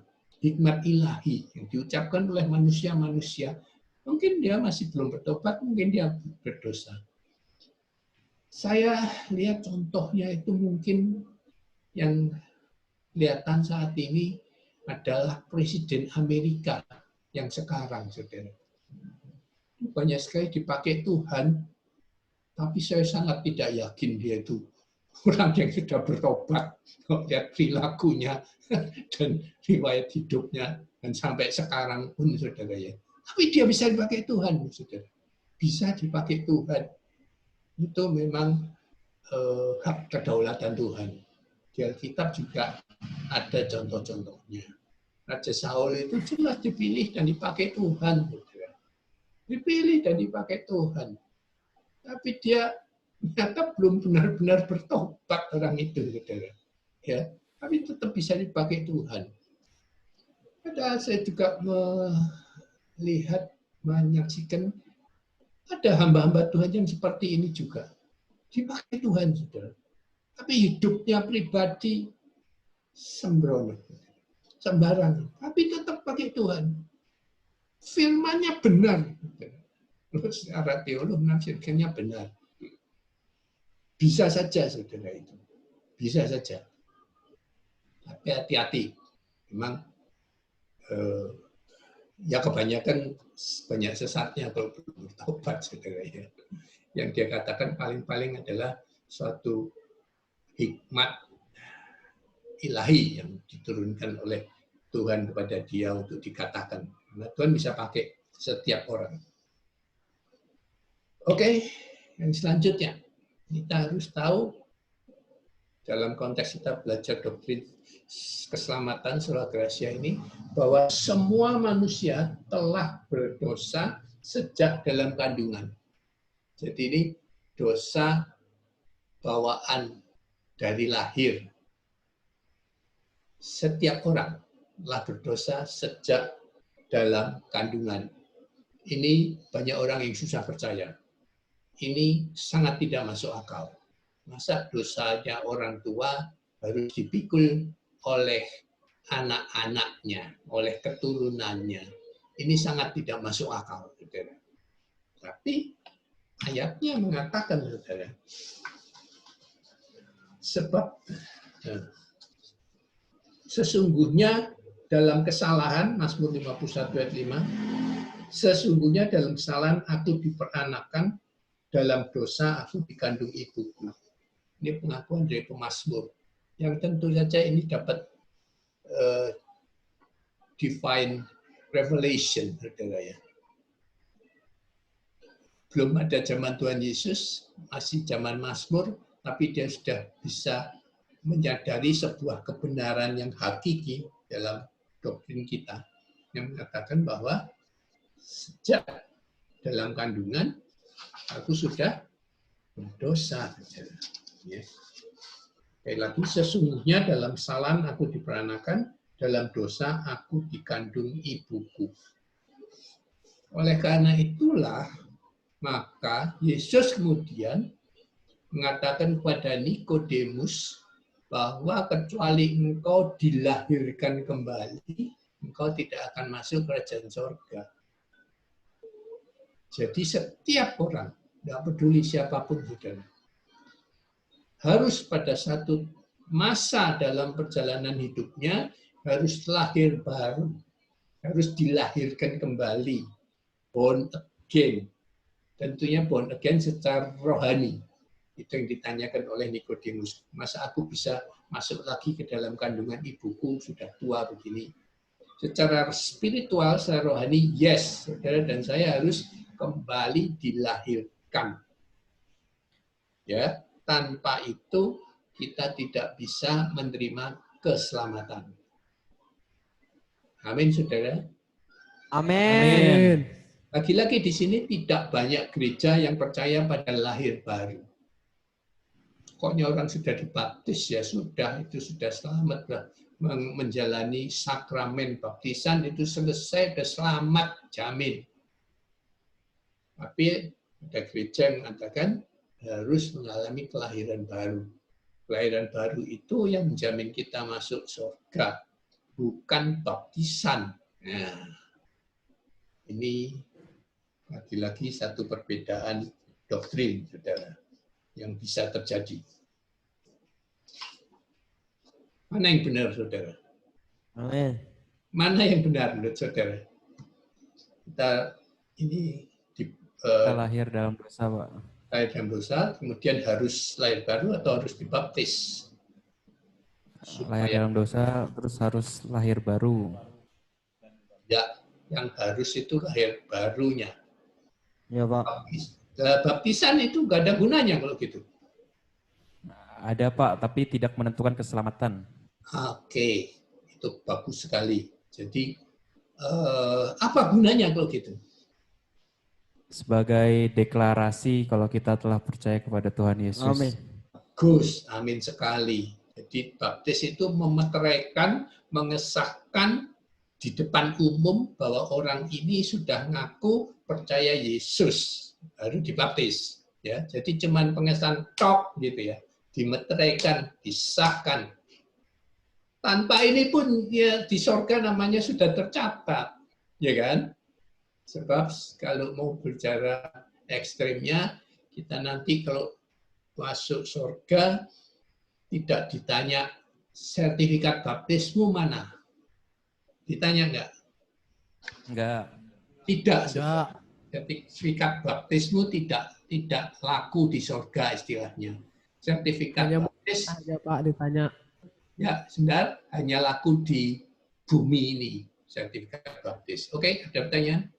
yang diucapkan oleh manusia-manusia. Mungkin dia masih belum bertobat, mungkin dia berdosa. Saya lihat contohnya itu mungkin yang kelihatan saat ini adalah Presiden Amerika yang sekarang, saudara. Banyak sekali dipakai Tuhan, tapi saya sangat tidak yakin dia itu orang yang sudah bertobat, lihat perilakunya dan riwayat hidupnya, dan sampai sekarang pun, saudara ya. Tapi dia bisa dipakai Tuhan, saudara. Bisa dipakai Tuhan. Itu memang hak kedaulatan Tuhan. Di Alkitab juga ada contoh-contohnya. Raja Saul itu jelas dipilih dan dipakai Tuhan, saudara. Dipilih dan dipakai Tuhan. Tapi dia ternyata belum benar-benar bertobat orang itu, saudara. Ya, tapi tetap bisa dipakai Tuhan. Padahal saya juga melihat, menyaksikan ada hamba-hamba Tuhan yang seperti ini juga dipakai Tuhan, saudara. Tapi hidupnya pribadi sembrono, sembarangan. Tapi tetap pakai Tuhan. Firman-Nya benar, saudara. Terus secara teolog menafsirkannya benar. Bisa saja, saudara, itu. Bisa saja. Tapi hati-hati. Memang ya kebanyakan banyak sesatnya kalau belum bertobat, saudara ya. Yang dia katakan paling-paling adalah suatu hikmat ilahi yang diturunkan oleh Tuhan kepada dia untuk dikatakan. Karena Tuhan bisa pakai setiap orang. Oke, yang selanjutnya. Kita harus tahu dalam konteks kita belajar doktrin keselamatan sola gratia ini, bahwa semua manusia telah berdosa sejak dalam kandungan. Jadi ini dosa bawaan dari lahir. Setiap orang telah berdosa sejak dalam kandungan. Ini banyak orang yang susah percaya. Ini sangat tidak masuk akal. Masa dosanya orang tua harus dipikul oleh anak-anaknya, oleh keturunannya. Ini sangat tidak masuk akal, saudara. Tapi ayatnya mengatakan, saudara, sebab sesungguhnya dalam kesalahan, Mazmur 51 ayat 5, sesungguhnya dalam kesalahan aku diperanakan, dalam dosa aku dikandung ibuku. Ini pengakuan dari pemazmur, yang tentu saja ini dapat divine revelation, saudara ya. Belum ada zaman Tuhan Yesus, masih zaman Mazmur, tapi dia sudah bisa menyadari sebuah kebenaran yang hakiki dalam doktrin kita, yang mengatakan bahwa sejak dalam kandungan aku sudah berdosa. Ya. Sekali lagi, sesungguhnya dalam kesalahan aku diperanakan, dalam dosa aku dikandung ibuku. Oleh karena itulah, maka Yesus kemudian mengatakan kepada Nikodemus bahwa kecuali engkau dilahirkan kembali, engkau tidak akan masuk kerajaan surga. Jadi setiap orang, tidak peduli siapapun, saudara, harus pada satu masa dalam perjalanan hidupnya harus lahir baru, harus dilahirkan kembali, born again. Tentunya born again secara rohani. Itu yang ditanyakan oleh Nikodemus. Masa aku bisa masuk lagi ke dalam kandungan ibuku, sudah tua begini. Secara spiritual, secara rohani, yes, saudara dan saya harus kembali dilahirkan. Ya, tanpa itu kita tidak bisa menerima keselamatan. Amin, saudara. Amin. Lagi-lagi di sini tidak banyak gereja yang percaya pada lahir baru. Pokoknya orang sudah dibaptis, ya sudah, itu sudah selamat. Menjalani sakramen baptisan itu selesai, sudah selamat, jamin. Tapi ada gereja yang mengatakan harus mengalami kelahiran baru. Kelahiran baru itu yang menjamin kita masuk surga, bukan baptisan. Nah, ini lagi-lagi satu perbedaan doktrin, saudara, yang bisa terjadi. Mana yang benar, saudara? Amin. Mana yang benar menurut saudara? Kita ini kita lahir dalam dosa, Pak. Lahir dalam dosa, kemudian harus lahir baru atau harus dibaptis? Lahir dalam dosa, terus harus lahir baru. Ya, yang harus itu lahir barunya. Ya, Pak. Baptisan itu nggak ada gunanya kalau gitu. Ada, Pak, tapi tidak menentukan keselamatan. Oke, itu bagus sekali. Jadi, apa gunanya kalau gitu? Sebagai deklarasi kalau kita telah percaya kepada Tuhan Yesus. Amin. Bagus, amin sekali. Jadi baptis itu memeteraikan, mengesahkan di depan umum bahwa orang ini sudah ngaku percaya Yesus, baru dibaptis. Ya, jadi cuman pengesahan tok gitu ya, dimeteraikan, disahkan. Tanpa ini pun ya di surga namanya sudah tercatat, ya kan? Sebab kalau mau bicara ekstrimnya, kita nanti kalau masuk surga tidak ditanya sertifikat baptismu mana. Ditanya enggak? Enggak. Tidak. Sertifikat baptismu tidak laku di surga istilahnya. Sertifikat baptis Hanya Pak ditanya. ya, sebentar hanya laku di bumi ini sertifikat baptis. Oke, ada pertanyaan?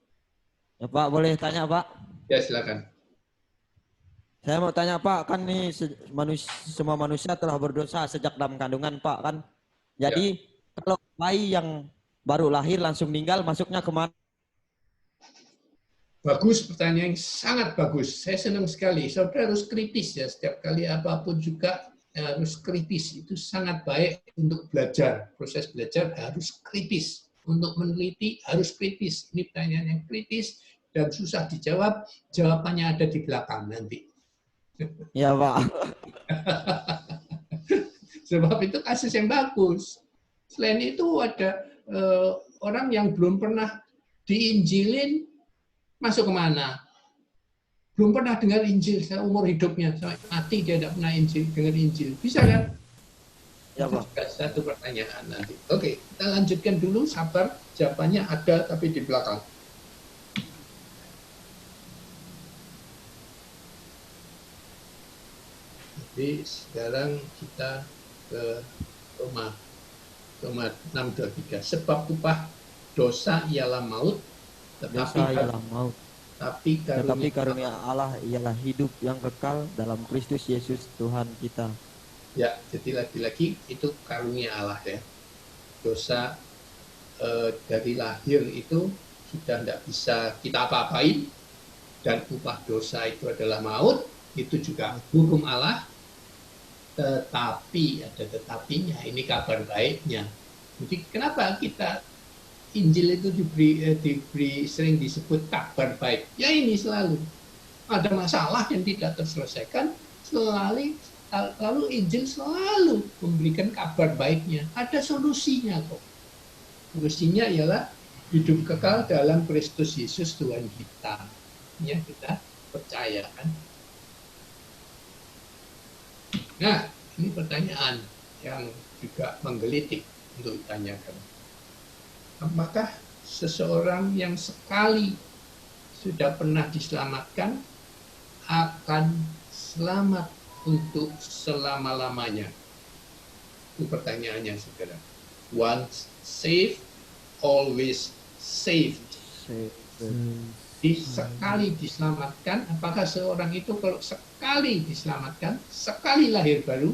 Ya, Pak, boleh tanya, Pak? Ya, silakan. Saya mau tanya Pak, kan nih semua manusia telah berdosa sejak dalam kandungan Pak kan. Jadi kalau bayi yang baru lahir langsung meninggal, masuknya kemana? Bagus, pertanyaan yang sangat bagus. Saya senang sekali. Saudara harus kritis ya, setiap kali apapun juga harus kritis. Itu sangat baik untuk belajar. Proses belajar harus kritis. Untuk meneliti harus kritis. Ini pertanyaan yang kritis dan susah dijawab. Jawabannya ada di belakang nanti. Ya Pak. Sebab itu kasus yang bagus. Selain itu ada orang yang belum pernah diinjilin, masuk kemana? Belum pernah dengar Injil seumur hidupnya, sampai mati dia tidak pernah dengar Injil. Bisa kan? Ya Pak. Satu pertanyaan nanti. Oke, kita lanjutkan dulu, sabar. Jawabannya ada tapi di belakang. Jadi sekarang kita ke Roma 6:23. Sebab upah dosa ialah maut, Dosa ialah maut. tapi Tetapi karunia karunia Allah ialah hidup yang kekal dalam Kristus Yesus Tuhan kita. ya, jadi lagi-lagi itu karunia Allah ya. Dosa dari lahir itu sudah tidak bisa kita apa-apain, dan upah dosa itu adalah maut, itu juga hukum Allah. Tetapi ada tetapinya, ini kabar baiknya. Jadi kenapa kita Injil itu diberi sering disebut kabar baik? Ya ini selalu ada masalah yang tidak terselesaikan, lalu Injil selalu memberikan kabar baiknya. Ada solusinya kok. Solusinya ialah hidup kekal dalam Kristus Yesus Tuhan kita. Ya, kita percayakan. Nah, ini pertanyaan yang juga menggelitik untuk ditanyakan. Apakah seseorang yang sekali sudah pernah diselamatkan akan selamat untuk selama-lamanya? Itu pertanyaannya, saudara. Once saved, always saved. Jadi sekali diselamatkan, apakah seorang itu kalau sekali diselamatkan, sekali lahir baru,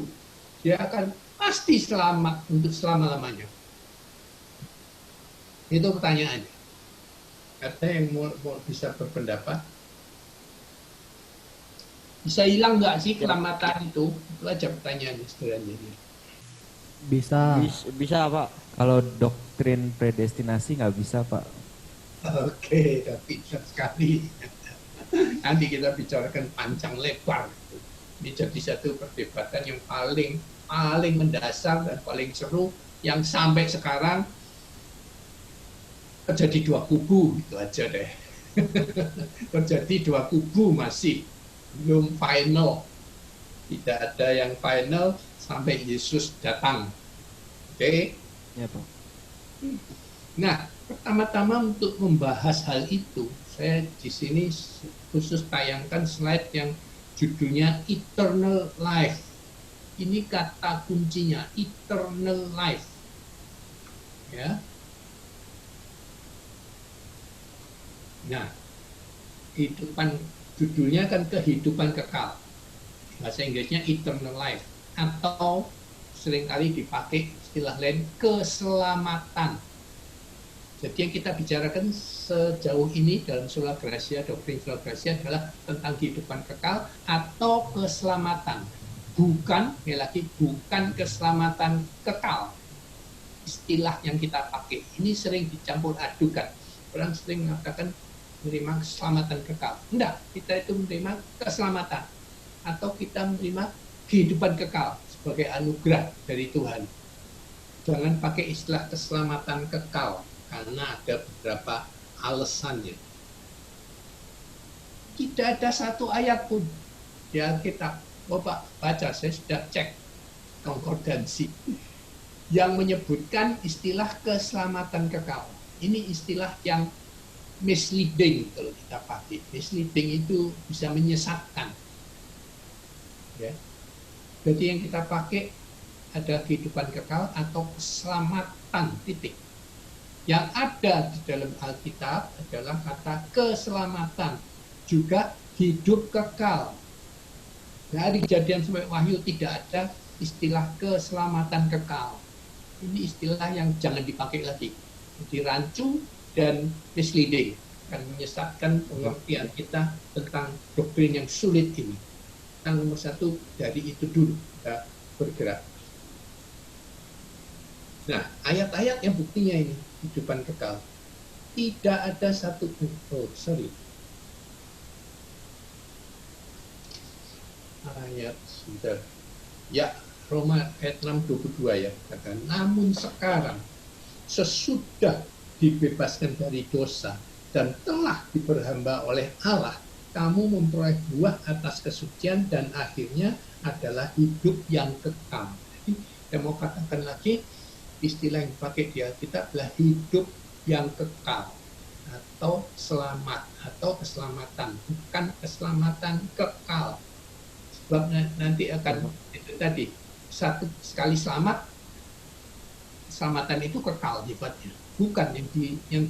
dia akan pasti selamat untuk selama-lamanya? Itu pertanyaannya. Ada yang mau bisa berpendapat? Bisa hilang nggak sih keselamatan itu? Itu aja pertanyaannya sebenarnya. Bisa. Bisa Pak. Kalau doktrin predestinasi nggak bisa, Pak. Oke, tapi sekali. Nanti kita bicarakan panjang lebar. Ini jadi satu perdebatan yang paling mendasar dan paling seru yang sampai sekarang terjadi dua kubu, itu aja deh. Terjadi dua kubu masih belum final. Tidak ada yang final sampai Yesus datang. Oke? Ya Pak. Nah, pertama-tama untuk membahas hal itu, saya di sini khusus tayangkan slide yang judulnya Eternal Life. Ini kata kuncinya, Eternal Life. Ya. Nah, judulnya kan kehidupan kekal. Bahasa Inggrisnya eternal life, atau seringkali dipakai istilah lain keselamatan. Jadi yang kita bicarakan sejauh ini dalam Sola Gracia, doktrin Sola Gracia adalah tentang kehidupan kekal atau keselamatan. Bukan keselamatan kekal. Istilah yang kita pakai ini sering dicampur adukan. Orang sering mengatakan menerima keselamatan kekal. Enggak, kita itu menerima keselamatan. Atau kita menerima kehidupan kekal sebagai anugerah dari Tuhan. Jangan pakai istilah keselamatan kekal, karena ada beberapa alasannya. Tidak ada satu ayat pun di Alkitab. Bapak baca, saya sudah cek konkordansi, yang menyebutkan istilah keselamatan kekal. Ini istilah yang misleading kalau kita pakai. Misleading itu bisa menyesatkan. Ya. Jadi yang kita pakai ada kehidupan kekal atau keselamatan, titik. Yang ada di dalam Alkitab adalah kata keselamatan, juga hidup kekal. Dari Kejadian sampai Wahyu tidak ada istilah keselamatan kekal. Ini istilah yang jangan dipakai lagi. Dirancu dan misleading, akan menyesatkan pengertian kita tentang doktrin yang sulit ini. Yang nomor satu, dari itu dulu kita bergerak. Nah, ayat-ayat yang buktinya ini, kehidupan kekal. Tidak ada satu, ayat sudah, ya, Roma ayat 6:22 ya, kata, namun sekarang sesudah dibebaskan dari dosa dan telah diperhamba oleh Allah, kamu memperoleh buah atas kesucian dan akhirnya adalah hidup yang kekal. Jadi, saya mau katakan lagi, istilah yang dipakai di Alkitab adalah hidup yang kekal atau selamat atau keselamatan, bukan keselamatan kekal. Sebab nanti akan itu tadi, satu sekali selamat, keselamatan itu kekal sifatnya. Bukan yang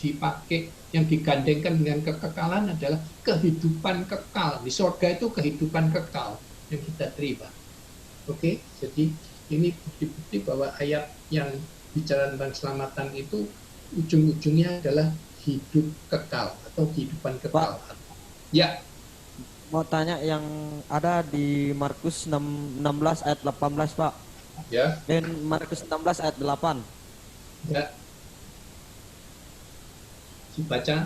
dipakai, yang digandengkan dengan kekekalan adalah kehidupan kekal. Di surga itu kehidupan kekal yang kita terima. Oke, jadi ini bukti-bukti bahwa ayat yang bicara tentang keselamatan itu ujung-ujungnya adalah hidup kekal atau kehidupan kekal. Pak, ya. mau tanya yang ada di Markus 16 ayat 18, Pak. Ya. Dan Markus 16 ayat 8. Ya. Dibaca.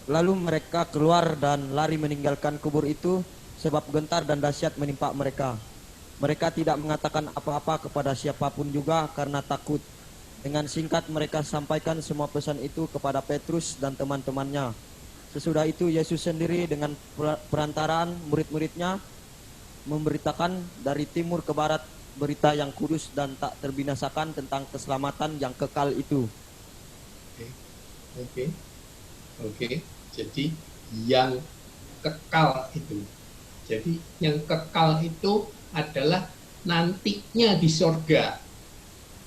Lalu mereka keluar dan lari meninggalkan kubur itu sebab gentar dan dahsyat menimpa mereka. Mereka tidak mengatakan apa-apa kepada siapapun juga karena takut. Dengan singkat mereka sampaikan semua pesan itu kepada Petrus dan teman-temannya. Sesudah itu Yesus sendiri dengan perantaraan murid-muridnya memberitakan dari timur ke barat berita yang kudus dan tak terbinasakan tentang keselamatan yang kekal itu. Oke. Jadi yang kekal itu. Jadi yang kekal itu adalah nantinya di sorga,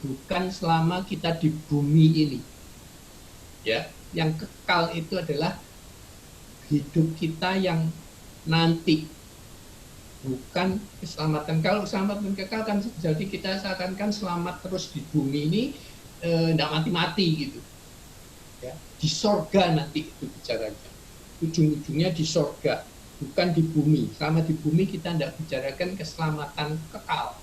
bukan selama kita di bumi ini. Ya, yang kekal itu adalah hidup kita yang nanti, bukan keselamatan. Kalau keselamatan kekal kan jadi kita seakan-akan selamat terus di bumi ini, tidak mati-mati gitu. Ya, di sorga nanti itu bicaranya. Ujung-ujungnya di sorga, bukan di bumi. Selama di bumi kita tidak bicarakan keselamatan kekal.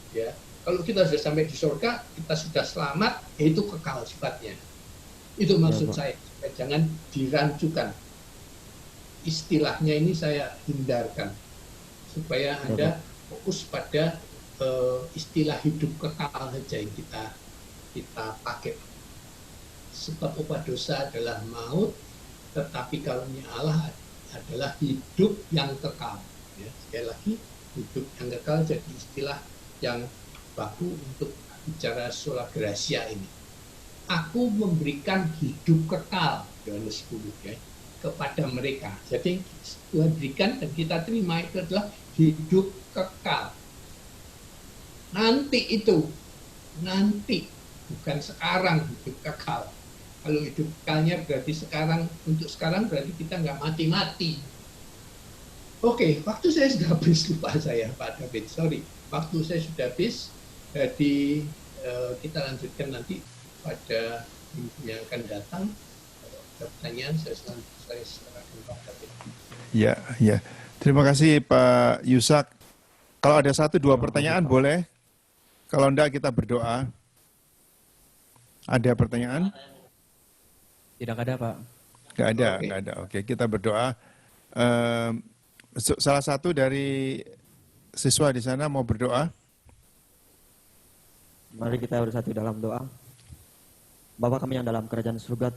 Ya, kalau kita sudah sampai di sorga, kita sudah selamat, ya itu kekal sifatnya. Itu maksud saya. Jangan dirancukan. Istilahnya ini saya hindarkan supaya Anda fokus pada istilah hidup kekal saja yang kita pakai. Sebab upah dosa adalah maut, tetapi karunia Allah adalah hidup yang kekal. Ya, sekali lagi, hidup yang kekal jadi istilah yang baku untuk bicara sola gracia ini. Aku memberikan hidup kekal, Yohanes 10 ya, kepada mereka. Jadi Tuhan berikan dan kita terima itu adalah hidup kekal. Nanti itu, nanti, bukan sekarang hidup kekal. Kalau hidup kekalnya berarti sekarang, untuk sekarang berarti kita nggak mati-mati. Oke, waktu saya sudah habis, lupa saya Pak David, sorry. Waktu saya sudah habis, jadi kita lanjutkan nanti pada minggu yang akan datang. Pertanyaan saya serahkan Pak David. Ya. Terima kasih Pak Yusak. Kalau ada 1-2 pertanyaan boleh. Kalau enggak kita berdoa. Ada pertanyaan? Tidak ada, Pak. Enggak ada. Oke, kita berdoa. Salah satu dari siswa di sana mau berdoa. Mari kita bersatu dalam doa. Bapa kami yang dalam kerajaan surga,